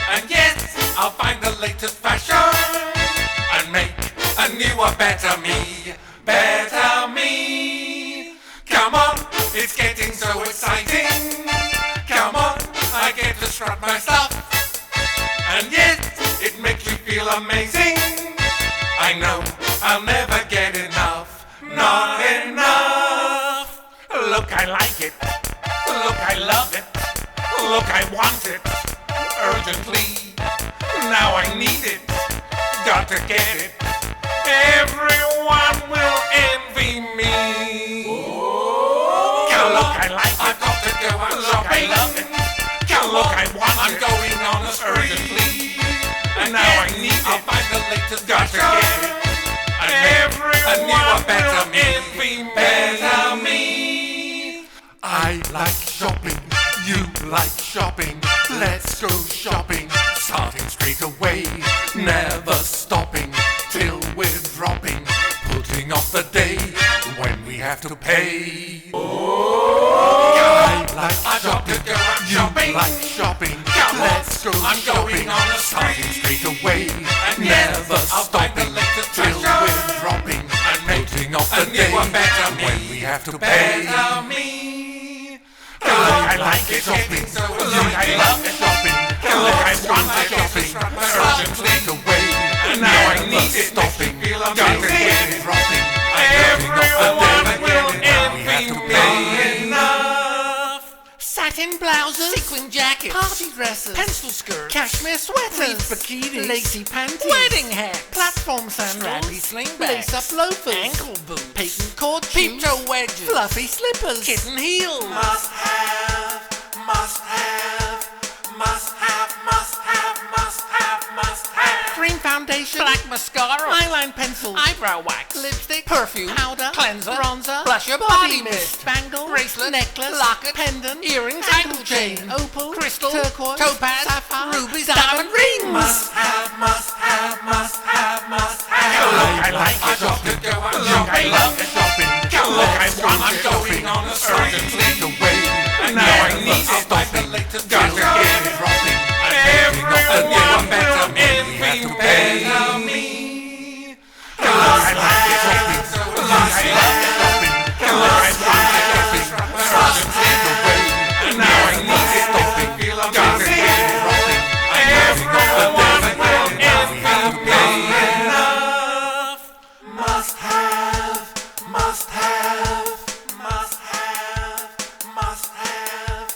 And yes, I'll find the latest fashion and make a newer, better me. Better me. Come on, it's getting so exciting. Come on, I get to strut my stuff. And yet, it makes me feel amazing. I know I'll never get enough. Not enough. Look, I like it. Look, I love it. Look, I want it. Urgently. Now I need it. Got to get it. Everyone will envy me. Look, I like it. I've got to go out shopping. I love it. Look, I want it. I'm going on a spree. Urgently. And now I need it. I'll find the latest. Got to get it. Everyone will envy me. Better me. I like shopping. You like shopping. Let's go shopping. Starting straight away. Never stopping till we're dropping. Putting off the day when we have to pay. I like shopping. You like shopping. Let's go I'm shopping. Going on a starting straight away. And never stopping till we're dropping. And putting off the day when we have to pay. I like it shopping. Look, I love it shopping. Look, I want it shopping. Urgently away. And now I need it. Stopping. Got to get it dropping. Everyone will envy me. Enough. Satin blouses, sequin jackets, party dresses, pencil skirts, cashmere sweaters, bikinis, lacy panties, wedding hats, platform sandals, strappy slingbacks, lace-up loafers, ankle boots, patent cord shoes, peep-toe wedges, fluffy slippers, kitten heels. Must have, must have, must have, must have, must have, must have. cream foundation, Black mascara, eyeline pencil, eyebrow wax, lipstick, perfume, powder, cleanser, bronzer, blusher, body body mist, mist, bangle, bracelet, necklace, locket, pendant, earrings, ankle ankle chain, chain, opal, crystal, turquoise, topaz, sapphire, rubies, diamond rings. Must have, must have, must have, must have. I like it shopping, go out shopping, I love it shopping. Look, I'm going on a urgently away, and now I need it. Stop the latest, got to get it rocking. Everyone better me. I like it shopping, I love it shopping. Look, I'm urgently away, and now I need it. Stopping, got to get it rocking. Everyone will me. Must have, must have, must have, must have,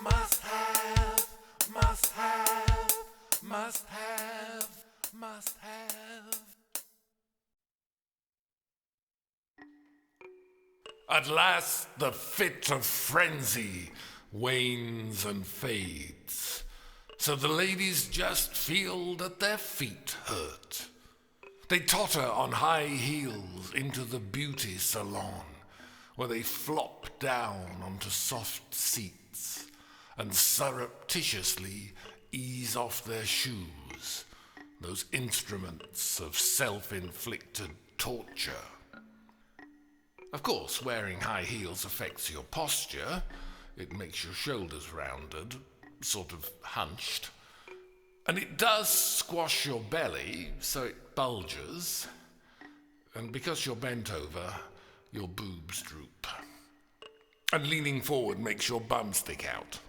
must have, must have, must have, must have. At last the fit of frenzy wanes and fades, so the ladies just feel that their feet hurt. They totter on high heels into the beauty salon, where they flop down onto soft seats and surreptitiously ease off their shoes, those instruments of self-inflicted torture. Of course, wearing high heels affects your posture. It makes your shoulders rounded, sort of hunched. And it does squash your belly, so it bulges. And because you're bent over, your boobs droop. And leaning forward makes your bum stick out.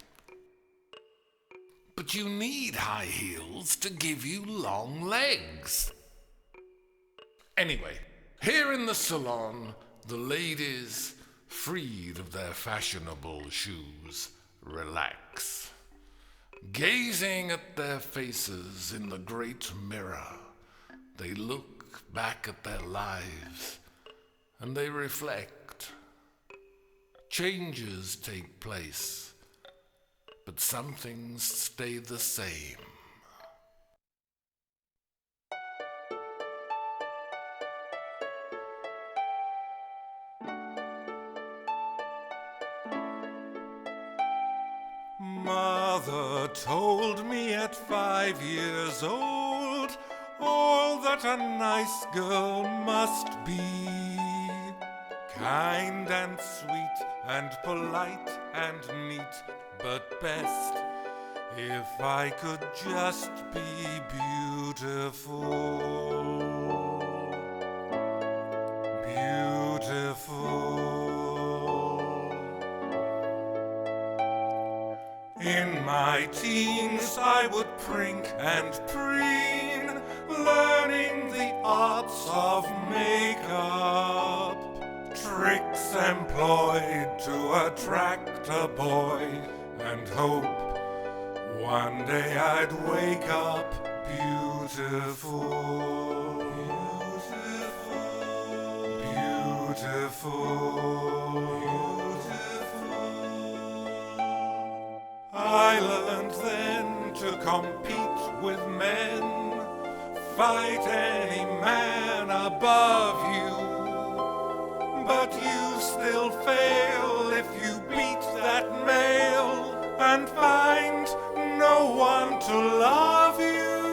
But you need high heels to give you long legs. Anyway, here in the salon, the ladies, freed of their fashionable shoes, relax. Gazing at their faces in the great mirror, they look back at their lives and they reflect. Changes take place, but some things stay the same. Mother told me at 5 years old all that a nice girl must be. Kind and sweet and polite and neat, but best if I could just be beautiful. Beautiful. In my teens I would prink and preen, learning the arts of makeup, tricks employed to attract a boy, and hope one day I'd wake up beautiful. I learned then to compete with men, fight any man above you, but you still fail if you beat that male and find no one to love you.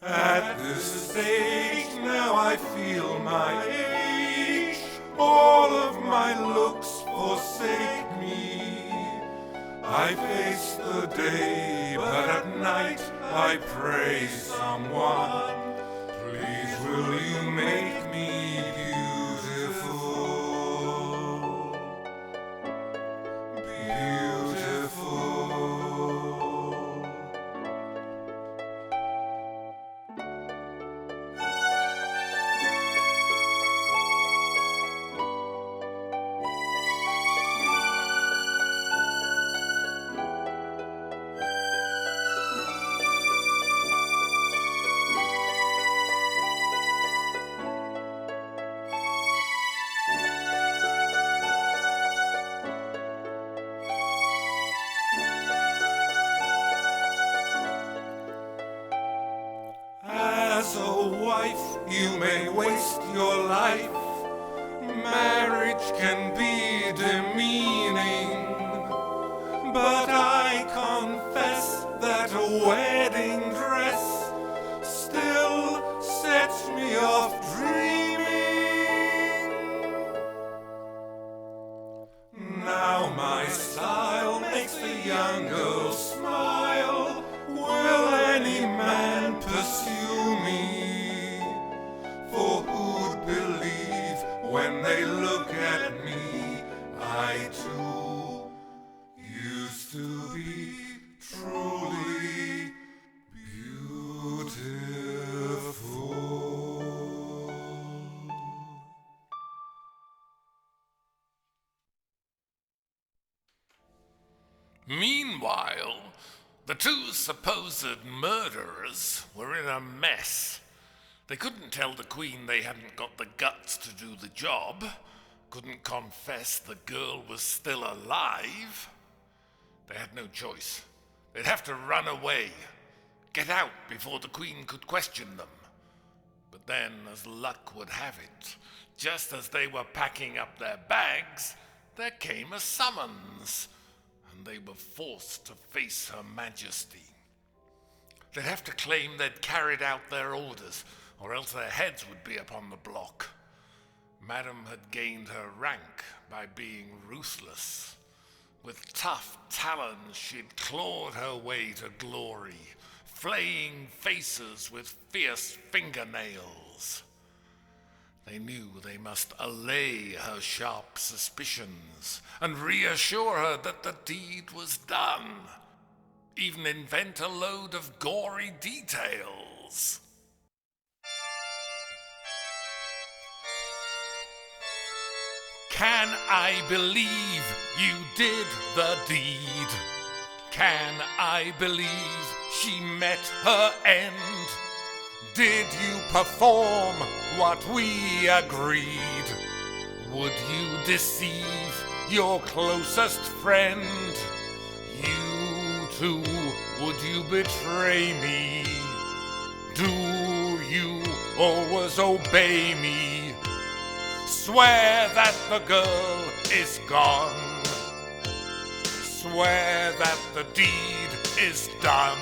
At this stage now I feel my age, all of my looks forsake me. I face the day, but at night I pray someone, please will you make me beautiful? Beautiful. you may waste your life. Marriage can be demeaning, but I confess that a wedding dress still sets me off dreaming. Now my style makes the young girl smile. Will any man pursue me? For who'd believe when they look at me, I too used to be truly beautiful. Meanwhile, the two supposed murderers were in a mess. They couldn't tell the Queen they hadn't got the guts to do the job, couldn't confess the girl was still alive. They had no choice. They'd have to run away, get out before the Queen could question them. But then, as luck would have it, just as they were packing up their bags, there came a summons, and they were forced to face Her Majesty. They'd have to claim they'd carried out their orders, or else their heads would be upon the block. Madam had gained her rank by being ruthless. With tough talons she'd clawed her way to glory, flaying faces with fierce fingernails. They knew they must allay her sharp suspicions and reassure her that the deed was done. Even invent a load of gory details. Can I believe you did the deed? Can I believe she met her end? Did you perform what we agreed? Would you deceive your closest friend? You too, would you betray me? Do you always obey me? Swear that the girl is gone. Swear that the deed is done.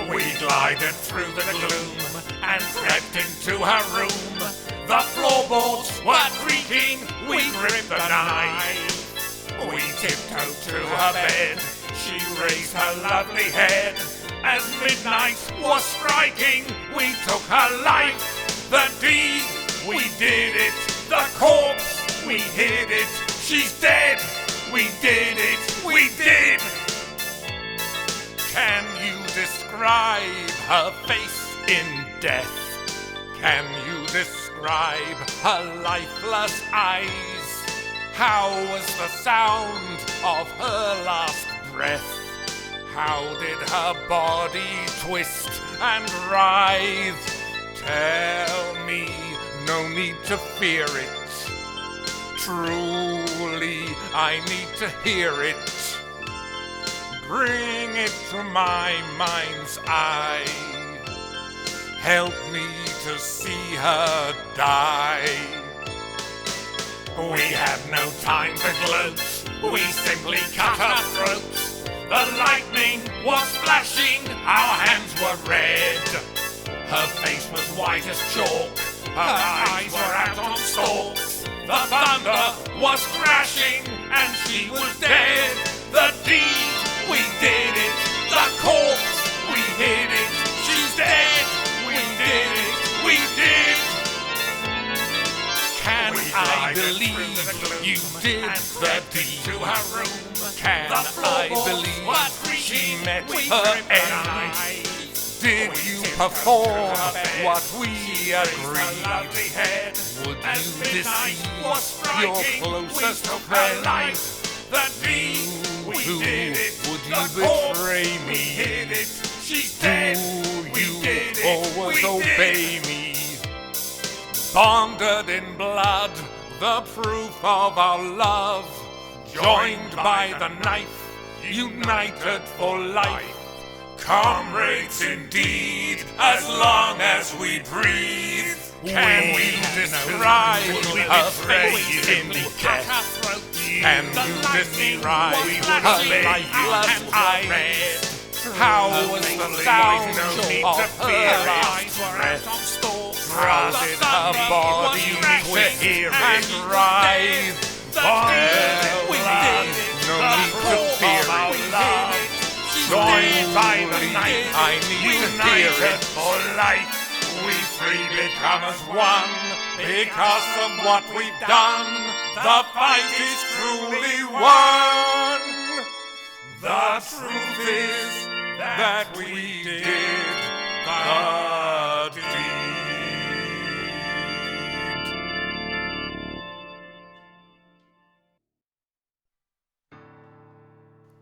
We glided through the gloom and crept into her room. The floorboards were creaking, we gripped the knife. We tiptoed to her bed, she raised her lovely head. As midnight was striking, we took her life. The deed, we did it. The corpse, we hid it. She's dead, we did it, we did. Can you describe her face in death? Can you describe her lifeless eyes? How was the sound of her last breath? How did her body twist and writhe? Tell me, no need to fear it. Truly, I need to hear it. Bring it to my mind's eye. Help me to see her die. We had no time to gloat. We simply cut her throat. The lightning was flashing, our hands were red. Her face was white as chalk, her eyes were out on stalks. The thunder was crashing, and she was dead. The deed, we did it. The corpse, we hid it. She's dead, we did it, we did. Can I believe you did the deed to her room? Can I believe she met her end? Did you perform what we agreed? Would you deceive your closest friend? The deed, we did it. Would you betray me? Do you always obey me? Bonded in blood, the proof of our love. Joined by the knife, united for life. Comrades indeed, as long as we breathe. Can we describe a face in death? Can you describe her lifeless eyes? How was the sound of her last breath? How did her body twist and writhe? No need to fear it. Joined by the night, I need to hear it. For life, we three become as one. Because of what we've done, the fight is truly won. The truth is that we did the deed.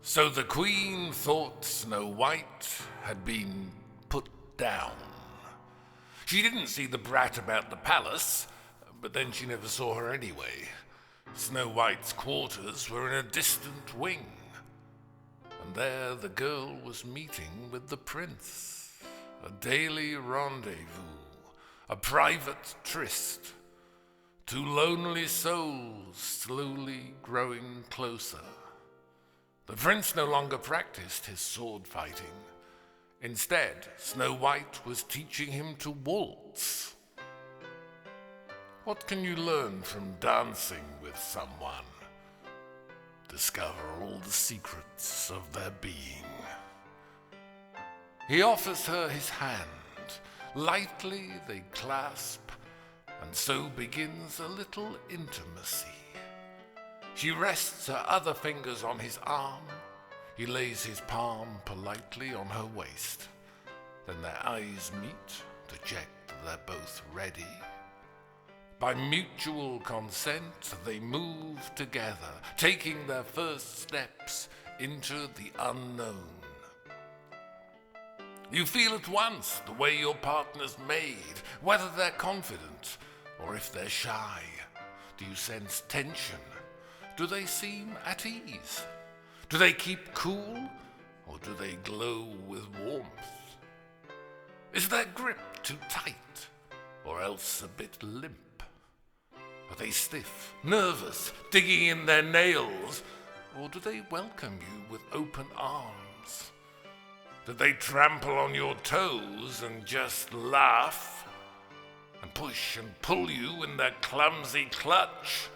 So the Queen thought Snow White had been put down. She didn't see the brat about the palace, but then she never saw her anyway. Snow White's quarters were in a distant wing, and there the girl was meeting with the prince. A daily rendezvous, a private tryst. Two lonely souls slowly growing closer. The prince no longer practiced his sword fighting. Instead, Snow White was teaching him to waltz. What can you learn from dancing with someone? Discover all the secrets of their being. He offers her his hand. Lightly they clasp, and so begins a little intimacy. She rests her other fingers on his arm. He lays his palm politely on her waist. Then their eyes meet to check they're both ready. By mutual consent, they move together, taking their first steps into the unknown. You feel at once the way your partner's made, whether they're confident or if they're shy. Do you sense tension? Do they seem at ease? Do they keep cool, or do they glow with warmth? Is their grip too tight, or else a bit limp? Are they stiff, nervous, digging in their nails, or do they welcome you with open arms? Do they trample on your toes and just laugh, and push and pull you in their clumsy clutch?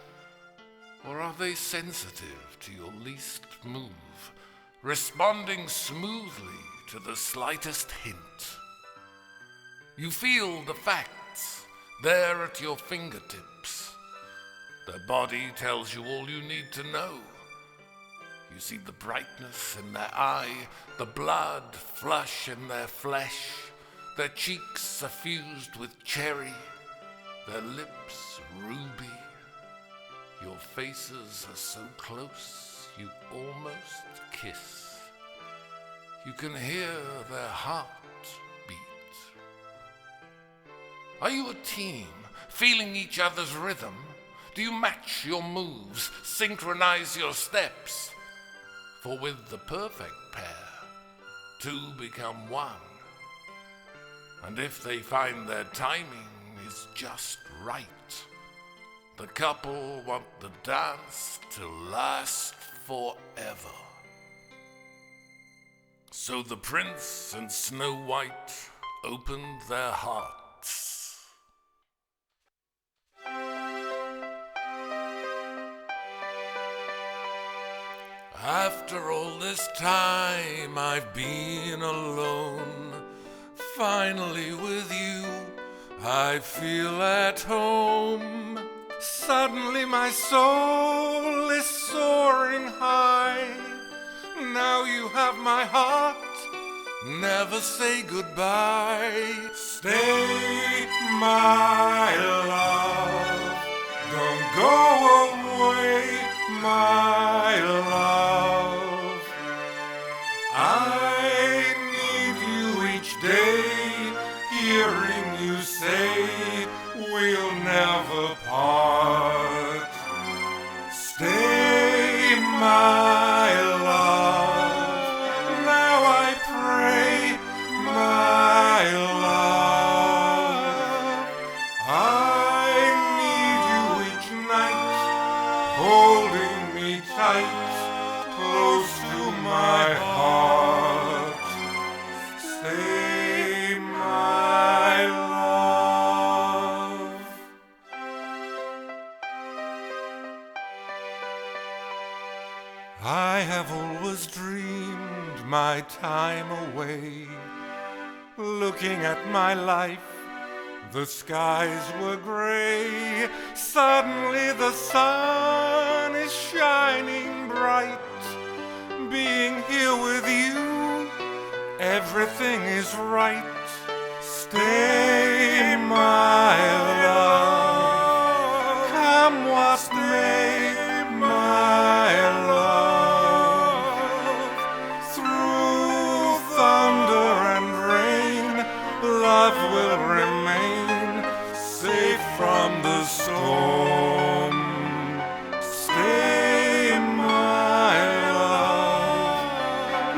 Or are they sensitive to your least move, responding smoothly to the slightest hint? You feel the facts there at your fingertips. Their body tells you all you need to know. You see the brightness in their eye, the blood flush in their flesh, their cheeks suffused with cherry, their lips ruby. Your faces are so close, you almost kiss. You can hear their heart beat. Are you a team, feeling each other's rhythm? Do you match your moves, synchronize your steps? For with the perfect pair, two become one. And if they find their timing is just right, the couple want the dance to last forever. So the prince and Snow White opened their hearts. After all this time I've been alone, finally with you I feel at home. Suddenly my soul is soaring high. Now you have my heart, never say goodbye. Stay, my love, don't go away, my love. I need you each day, hearing you say we'll never part. Stay, my love, now I pray time away, looking at my life. The skies were gray. Suddenly the sun is shining bright. Being here with you, everything is right. Stay, my love. Come what may, my love. Through thunder and rain, love will remain safe from the storm. Stay, my love.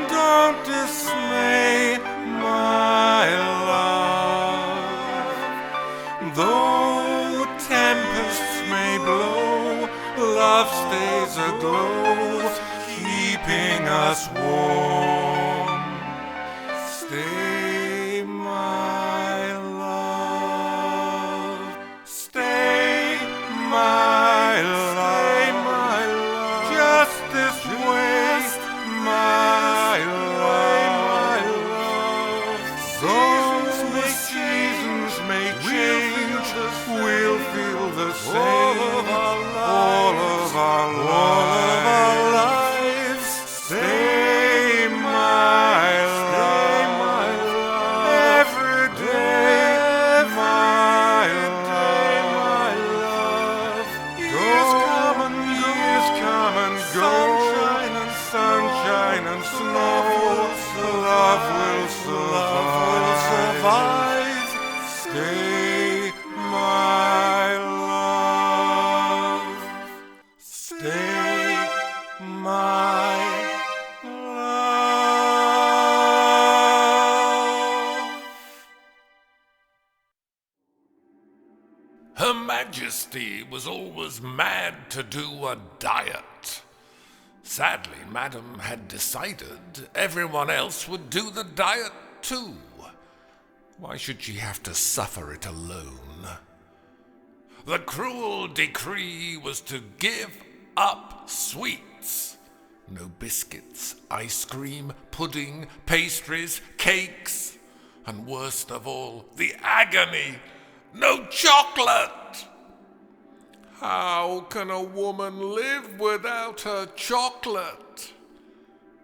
Don't dismay, my love. Though tempests may blow, love stays aglow, keeping us warm. Stay, my love. Stay, my love. Just this way, my love. Seasons may change, we'll feel the same. All of our lives. Stay, my love. Every day, my love. Years come and go. Sunshine and snow. Love will survive. Stay, my love. Stay, my love. Her Majesty was always mad to do a diet. Sadly, Madam had decided everyone else would do the diet too. Why should she have to suffer it alone? The cruel decree was to give up sweets. No biscuits, ice cream, pudding, pastries, cakes, and worst of all, the agony, no chocolate. How can a woman live without her chocolate?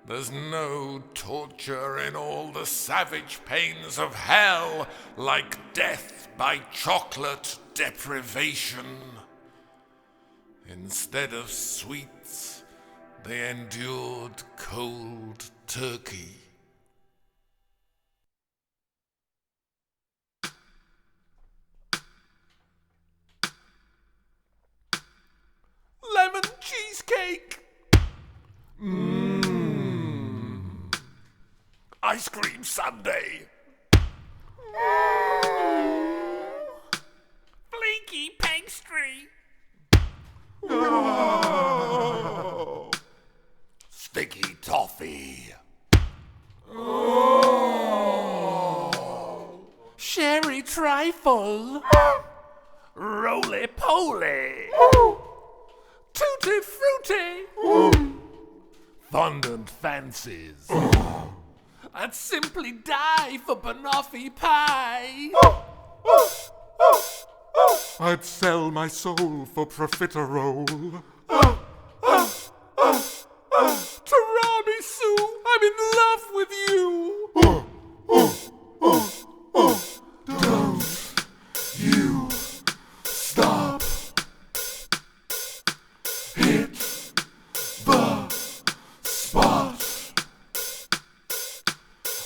There's no torture in all the savage pains of hell like death by chocolate deprivation. Instead of sweets, they endured cold turkey. Lemon cheesecake. Ice cream sundae. Flaky pastry. Sticky toffee. Sherry trifle. Roly-poly. Tutti frutti. Fondant fancies. I'd simply die for banoffee pie. I'd sell my soul for profiterole. Tiramisu, I'm in love with you. Don't you stop. Hit the spot.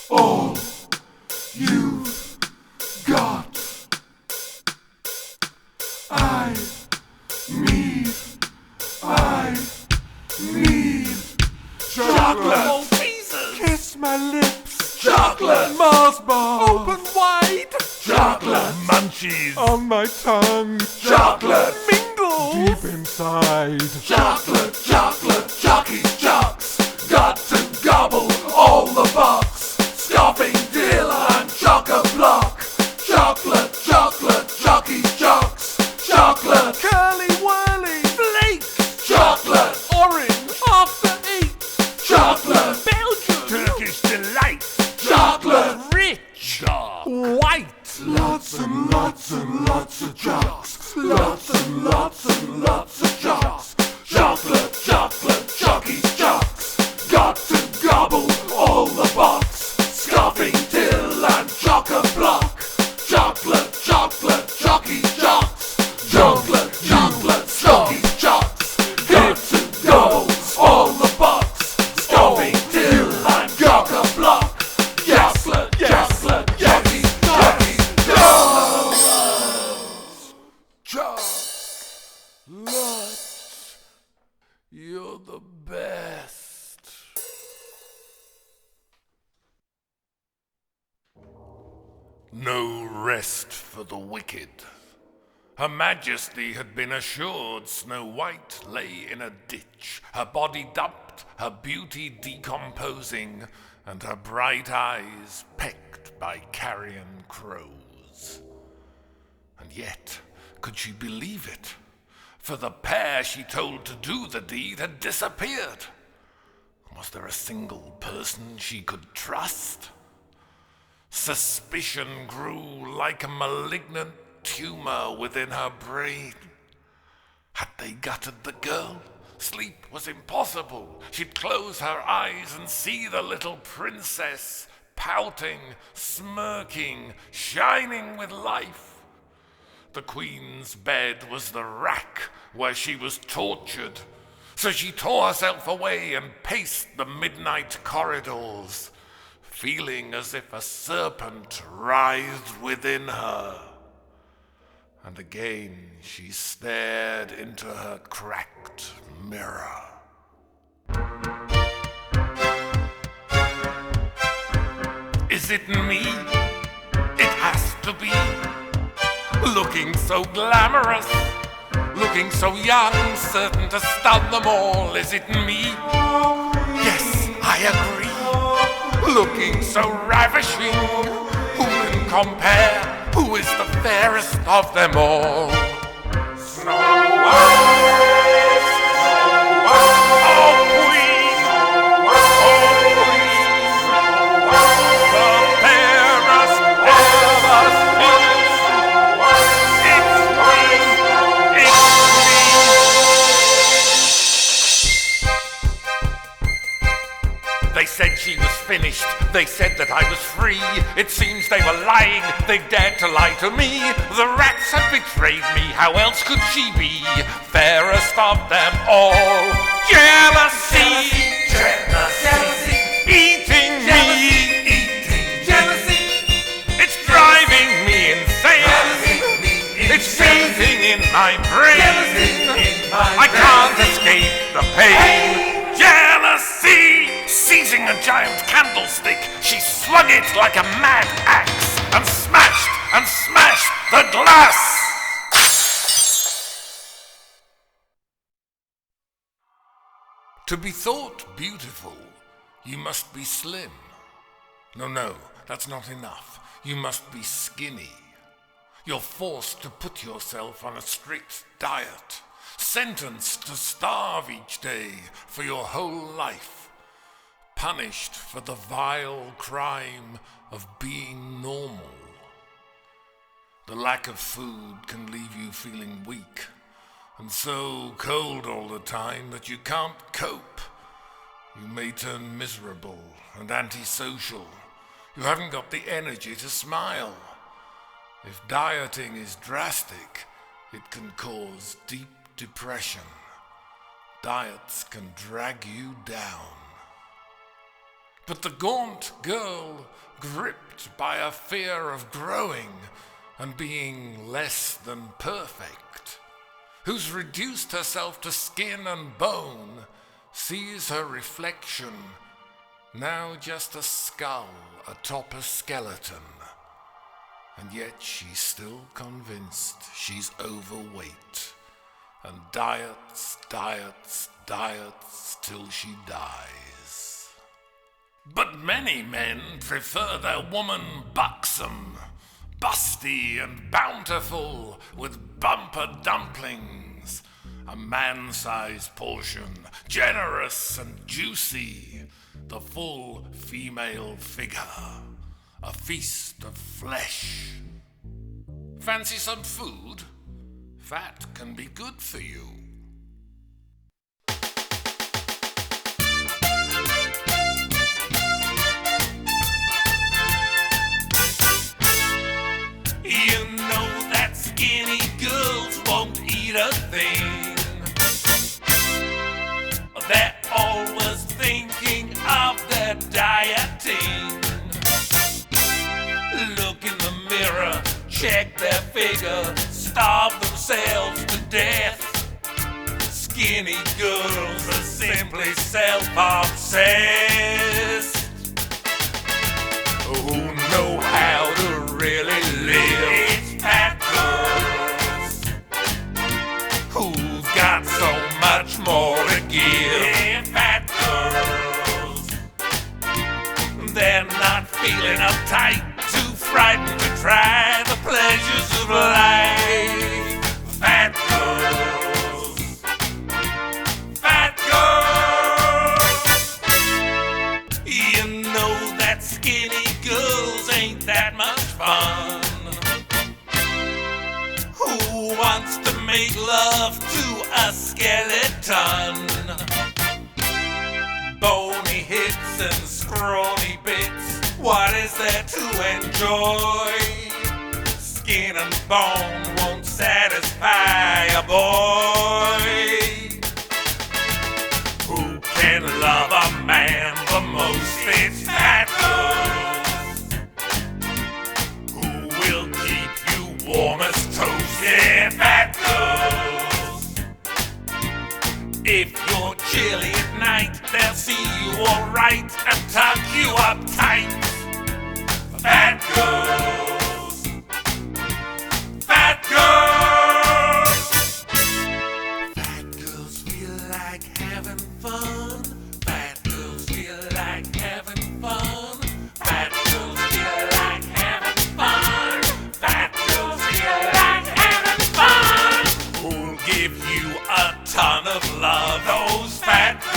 All you've got. I need chocolate. Oh, Jesus. Kiss my lips. Chocolate. Mars bar. Open wide. Chocolate. Munchies. On my tongue. Chocolate. Mingle. Deep inside. Chocolate, chocolate, Jocky's Jocks. Got to gobble all the box. Scoffing till I'm chock-a-block. Chocolate, chocolate, Jocky's Jocks. Chocolate, Curly whirly. Flake. chocolate, Orange. After 8. chocolate, Belgian. Turkish delight. white. Lots and lots and lots of jocks. Lots and lots and lots of jocks. Chocolate, chocolate, jockeys, jocks. Got to gobble all the box. Scoffing till I'm chock-a-block. Chocolate, chocolate, jockeys, jocks. Chocolate, chocolate, jockeys, jocks. Got to gobble all the box. Scoffing till I'm chock-a-block. Chocolate, chocolate, jockeys, jockeys, jocks. Chocolate, you're the best. No rest for the wicked. Her Majesty had been assured Snow White lay in a ditch, her body dumped, her beauty decomposing, and her bright eyes pecked by carrion crows. And yet, could she believe it? For the pair she told to do the deed had disappeared. Was there a single person she could trust? Suspicion grew like a malignant tumor within her brain. Had they gutted the girl? Sleep was impossible. She'd close her eyes and see the little princess, pouting, smirking, shining with life. The queen's bed was the rack where she was tortured, so she tore herself away and paced the midnight corridors, feeling as if a serpent writhed within her. And again she stared into her cracked mirror. Is it me? It has to be. Looking so glamorous, looking so young, certain to stun them all. Is it me? Yes, I agree. Looking so ravishing, who can compare? Who is the fairest of them all? Snow White, Snow White, oh queen, oh queen, the fairest ever seen. It's me, They said she was finished, they said that I was free. It seems they were lying, they dared to lie to me. The rats had betrayed me, how else could she be fairest of them all? Jealousy, jealousy, eating me, jealousy. It's driving me insane, it's seething in my brain. I can't escape the pain. Jealousy! Seizing a giant candlestick, she swung it like a mad axe and smashed the glass! To be thought beautiful, you must be slim. No, that's not enough. You must be skinny. You're forced to put yourself on a strict diet, sentenced to starve each day for your whole life, punished for the vile crime of being normal. The lack of food can leave you feeling weak and so cold all the time that you can't cope. You may turn miserable and antisocial. You haven't got the energy to smile. If dieting is drastic, it can cause deep depression. Diets can drag you down. But the gaunt girl, gripped by a fear of growing and being less than perfect, who's reduced herself to skin and bone, sees her reflection, now just a skull atop a skeleton. And yet she's still convinced she's overweight, and diets till she dies. But many men prefer their woman buxom, busty and bountiful, with bumper dumplings, a man-sized portion, generous and juicy, the full female figure, a feast of flesh. Fancy some food? Fat can be good for you. You know that skinny girls won't eat a thing. They're always thinking of their dieting. Look in the mirror, check their figure, starve themselves to death. Skinny girls are simply self-obsessed. Who know how to really live? It's fat girls who've got so much more to give. Yeah, fat girls. They're not feeling uptight, too frightened to try the pleasures of life. Fat girls. Fat girls. You know that skinny girls ain't that much fun. Who wants to make love to a skeleton? Bony hips and scrawny bits, what is there to enjoy? Skin and bone won't satisfy a boy. Who can love a man the most? It's fat girls. Who will keep you warm as toast? Yeah, fat girls. If you're chilly at night, they'll see you alright and tuck you up tight. Fat girls. Fat girls. Fat girls feel like having fun. Fat girls feel like having fun. Fat girls feel like having fun. Fat girls feel like having fun. Who'll give you a ton of love? Those fat girls.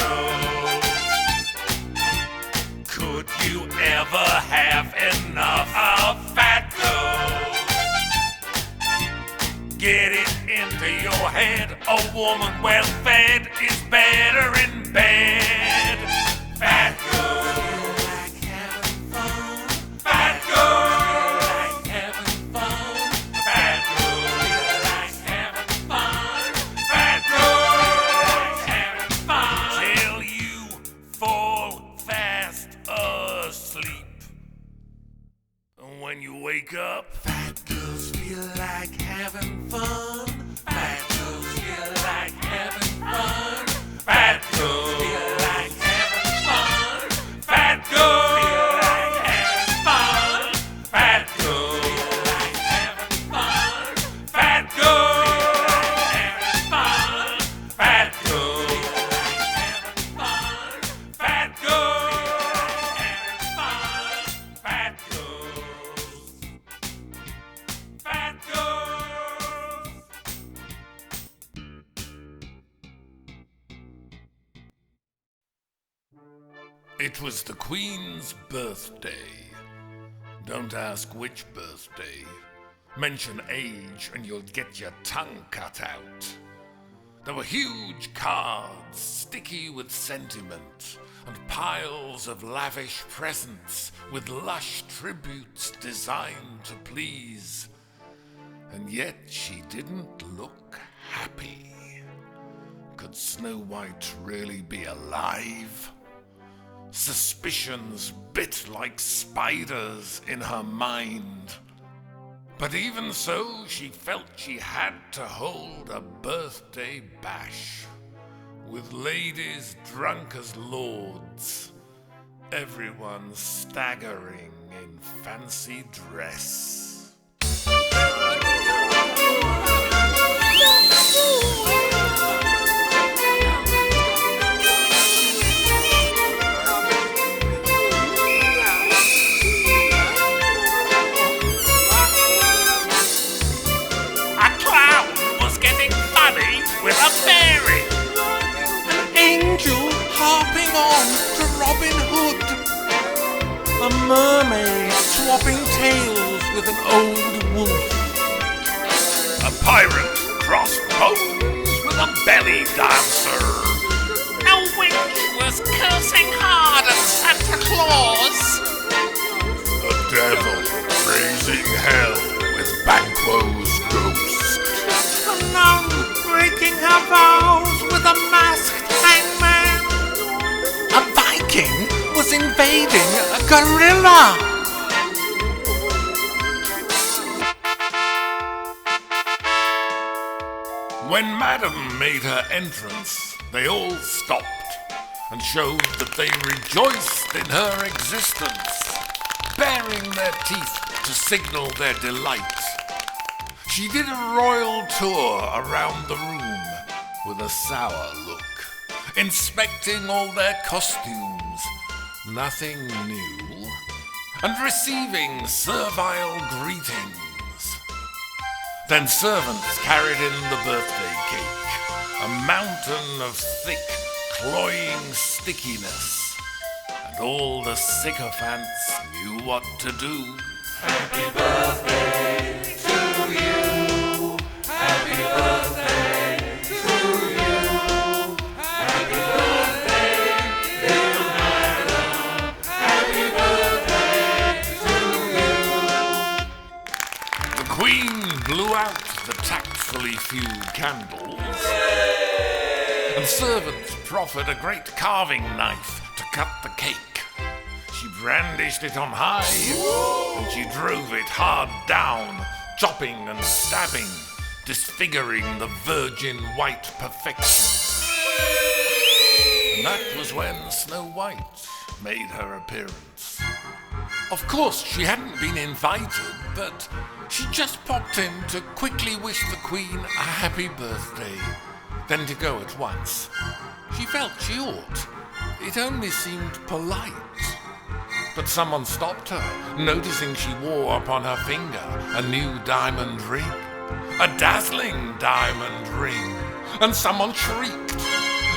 Could you ever have enough of fat girls? Get it into your head, a woman well fed is better in bed. Fat girls like having fun. Fat girls like having fun. Fat girls like having fun. Fat girls like having fun. Till you fall fast asleep. And when you wake up, fat girls feel like having fun. Fat girls feel like having fun. Fat girls feel like having fun. Fat girls feel like having fun. Fat girls feel like having fun. Fat girls feel like having fun. Fat girls feel like having fun. Fat girls feel like having fun. Fat girls. Fat girls. It was the Queen's birthday. Don't ask which birthday. Mention age and you'll get your tongue cut out. There were huge cards, sticky with sentiment, and piles of lavish presents with lush tributes designed to please. And yet she didn't look happy. Could Snow White really be alive? Suspicions bit like spiders in her mind. But even so, she felt she had to hold a birthday bash, with ladies drunk as lords, everyone staggering in fancy dress. With a fairy, an angel harping on to Robin Hood, a mermaid swapping tales with an old wolf. A pirate crossed bones with a belly dancer. A witch was cursing hard at Santa Claus. A devil raising hell with Banquo's ghost. A nun breaking her vows with a masked hangman. A Viking was invading a gorilla. When Madam made her entrance, they all stopped and showed that they rejoiced in her existence, baring their teeth to signal their delight. She did a royal tour around the room with a sour look, inspecting all their costumes, nothing new, and receiving servile greetings. Then servants carried in the birthday cake, a mountain of thick, cloying stickiness, and all the sycophants knew what to do. Happy birthday to you. Happy birthday to you. Happy birthday, dear madam. Happy birthday to you. The Queen blew out the tactfully few candles, and servants proffered a great carving knife to cut the cake. She brandished it on high, and she drove it hard down, chopping and stabbing, disfiguring the virgin white perfection. And that was when Snow White made her appearance. Of course, she hadn't been invited, but she just popped in to quickly wish the Queen a happy birthday, then to go at once. She felt she ought. It only seemed polite. But someone stopped her, noticing she wore upon her finger a new diamond ring, a dazzling diamond ring, and someone shrieked.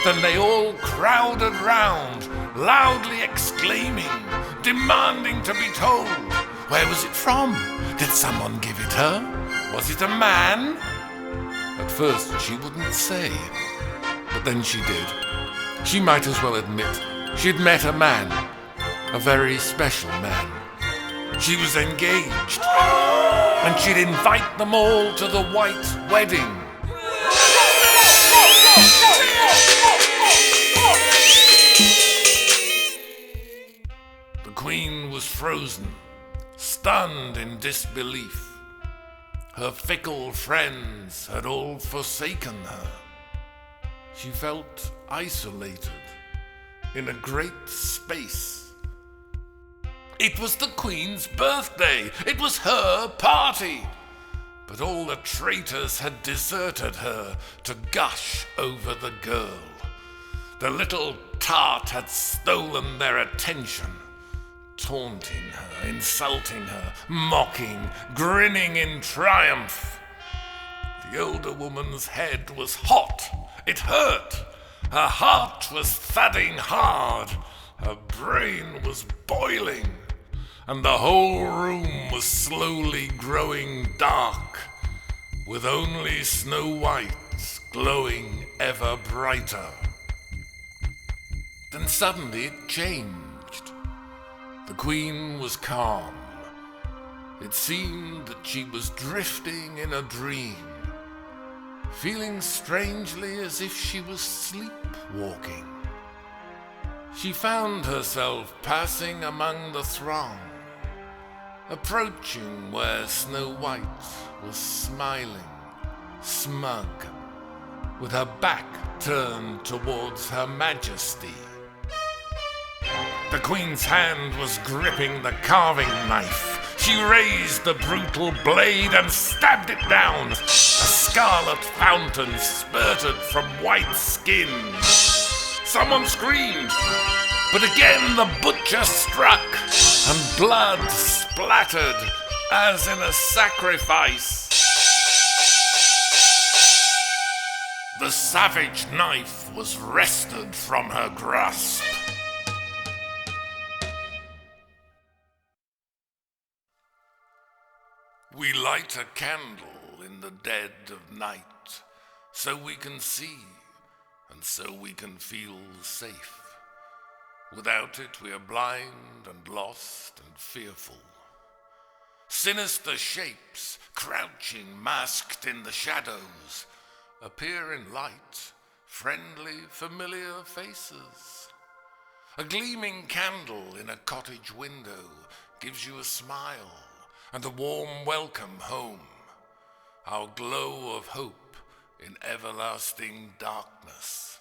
Then they all crowded round, loudly exclaiming, demanding to be told. Where was it from? Did someone give it her? Was it a man? At first she wouldn't say, but then she did. She might as well admit she'd met a man, a very special man. She was engaged, and she'd invite them all to the white wedding. The Queen was frozen, stunned in disbelief. Her fickle friends had all forsaken her. She felt isolated in a great space. It was the Queen's birthday. It was her party. But all the traitors had deserted her to gush over the girl. The little tart had stolen their attention, taunting her, insulting her, mocking, grinning in triumph. The older woman's head was hot. It hurt. Her heart was thudding hard. Her brain was boiling. And the whole room was slowly growing dark, with only Snow White glowing ever brighter. Then suddenly it changed. The Queen was calm. It seemed that she was drifting in a dream, feeling strangely as if she was sleepwalking. She found herself passing among the throng, approaching where Snow White was smiling, smug, with her back turned towards Her Majesty. The Queen's hand was gripping the carving knife. She raised the brutal blade and stabbed it down. A scarlet fountain spurted from white skin. Someone screamed, but again the butcher struck, and blood splattered as in a sacrifice. The savage knife was wrested from her grasp. We light a candle in the dead of night, so we can see and so we can feel safe. Without it, we are blind and lost and fearful. Sinister shapes, crouching, masked in the shadows, appear in light, friendly, familiar faces. A gleaming candle in a cottage window gives you a smile and a warm welcome home, our glow of hope in everlasting darkness.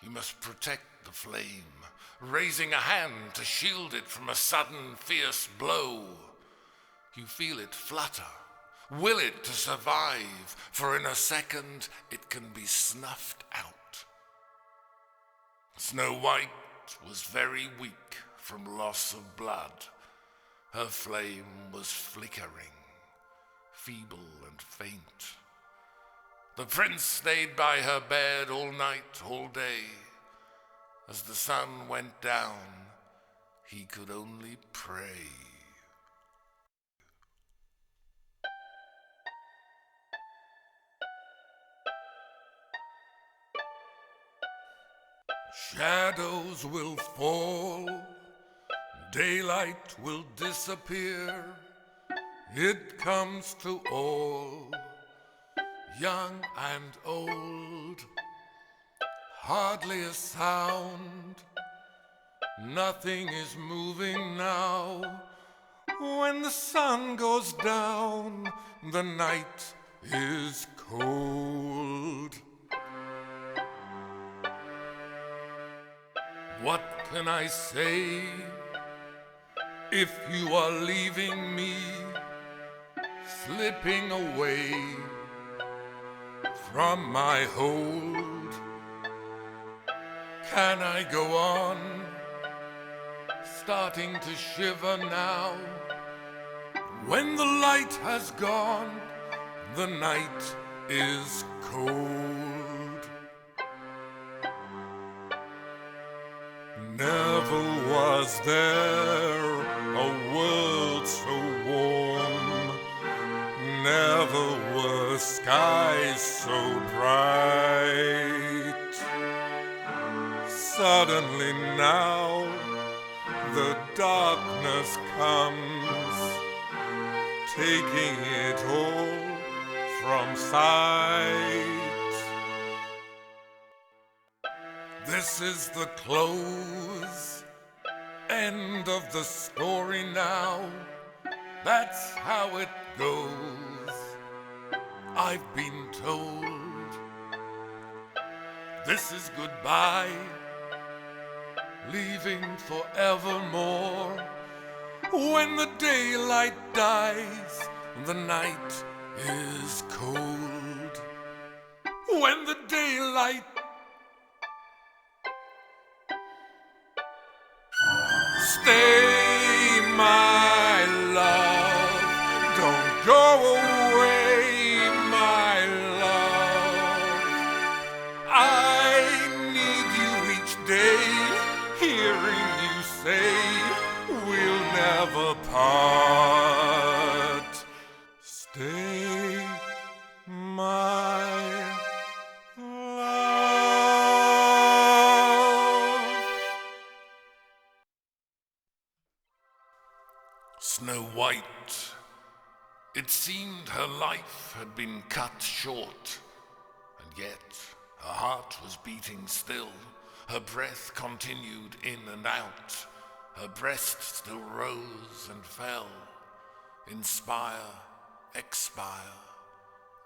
You must protect the flame, raising a hand to shield it from a sudden fierce blow. You feel it flutter, will it to survive, for in a second it can be snuffed out. Snow White was very weak from loss of blood. Her flame was flickering, feeble and faint. The prince stayed by her bed all night, all day. As the sun went down, he could only pray. Shadows will fall, daylight will disappear. It comes to all, young and old. Hardly a sound, nothing is moving now. When the sun goes down, the night is cold. What can I say if you are leaving me, slipping away from my hold? Can I go on, starting to shiver now? When the light has gone, the night is cold. Never was there a world so warm, never were skies so bright. Suddenly now the darkness comes, taking it all from sight. This is the close, end of the story now. That's how it goes, I've been told. This is goodbye, leaving forevermore. When the daylight dies, the night is cold. When the daylight stay, my love, don't go away, my love. I need you each day, hearing you say we'll never part. Stay, my love. Snow White, it seemed her life had been cut short, and yet her heart was beating still. Her breath continued in and out. Her breast still rose and fell. Inspire, expire,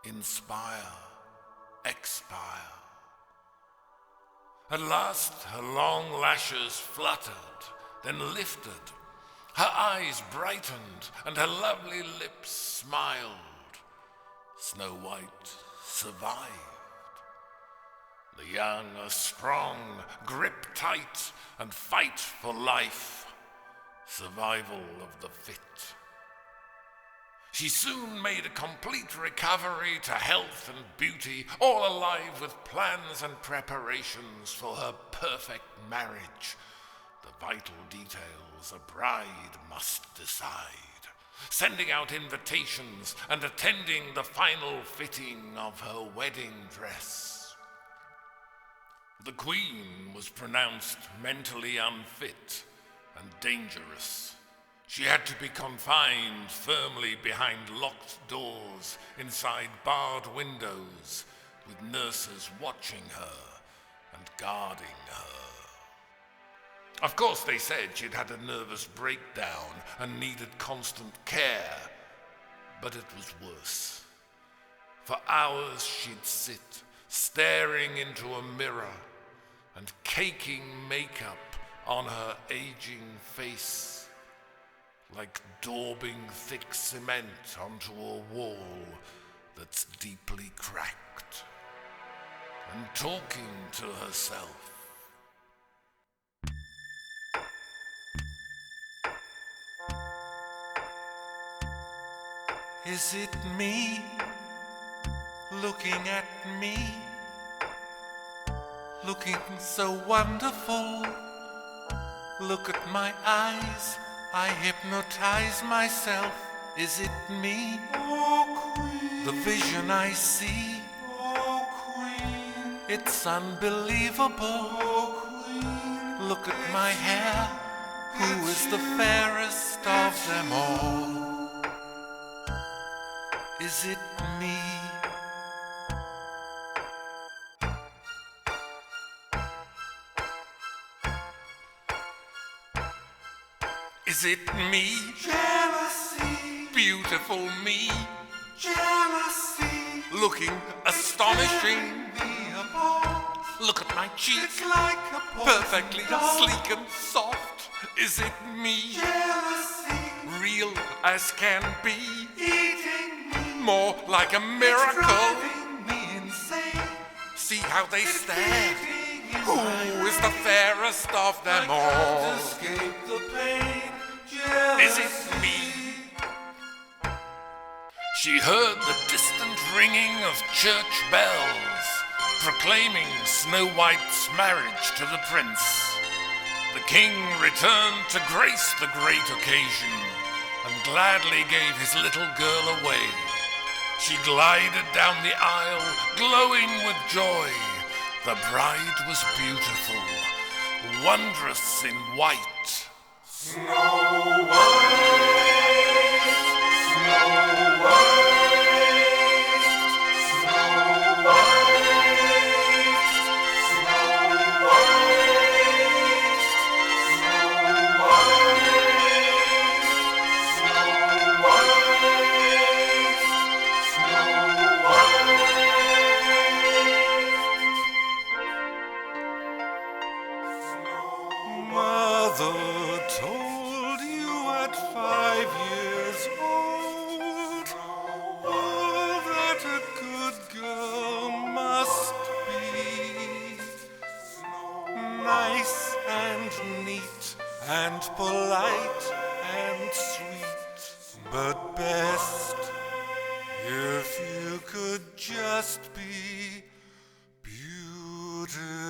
inspire, expire. At last her long lashes fluttered, then lifted. Her eyes brightened and her lovely lips smiled. Snow White survived. The young are strong, grip tight, and fight for life. Survival of the fit. She soon made a complete recovery to health and beauty, all alive with plans and preparations for her perfect marriage. The vital details a bride must decide. sending out invitations and attending the final fitting of her wedding dress. The Queen was pronounced mentally unfit and dangerous. She had to be confined firmly behind locked doors, inside barred windows, with nurses watching her and guarding her. Of course, they said she'd had a nervous breakdown and needed constant care, but it was worse. For hours she'd sit, staring into a mirror and caking makeup on her aging face, like daubing thick cement onto a wall that's deeply cracked, and talking to herself. Is it me, looking at me, looking so wonderful? Look at my eyes, I hypnotize myself. Is it me, Oh, Queen, the vision I see? oh, Queen, It's unbelievable. oh, Queen. Look at my hair, who is the fairest of them all? Is it me? Is it me? Jealousy, Beautiful me, jealousy, looking astonishing. me apart. Look at my cheek, It's like a perfectly dog. sleek and soft. Is it me? Jealousy, Real as can be, eating me, more like a miracle. driving me insane. See how they It's stare. beating in Who my is the fairest of I them can't all? escape the pain. Is Jealousy. it me? She heard the distant ringing of church bells, proclaiming Snow White's marriage to the prince. The king returned to grace the great occasion and gladly gave his little girl away. She glided down the aisle, glowing with joy. The bride was beautiful, wondrous in white. Snow White, Snow White, Snow White, Snow White, Snow White, Snow White, Snow White. Mother told you at 5 years old all that a good girl must be. Nice and neat and polite and sweet, but best if you could just be beautiful.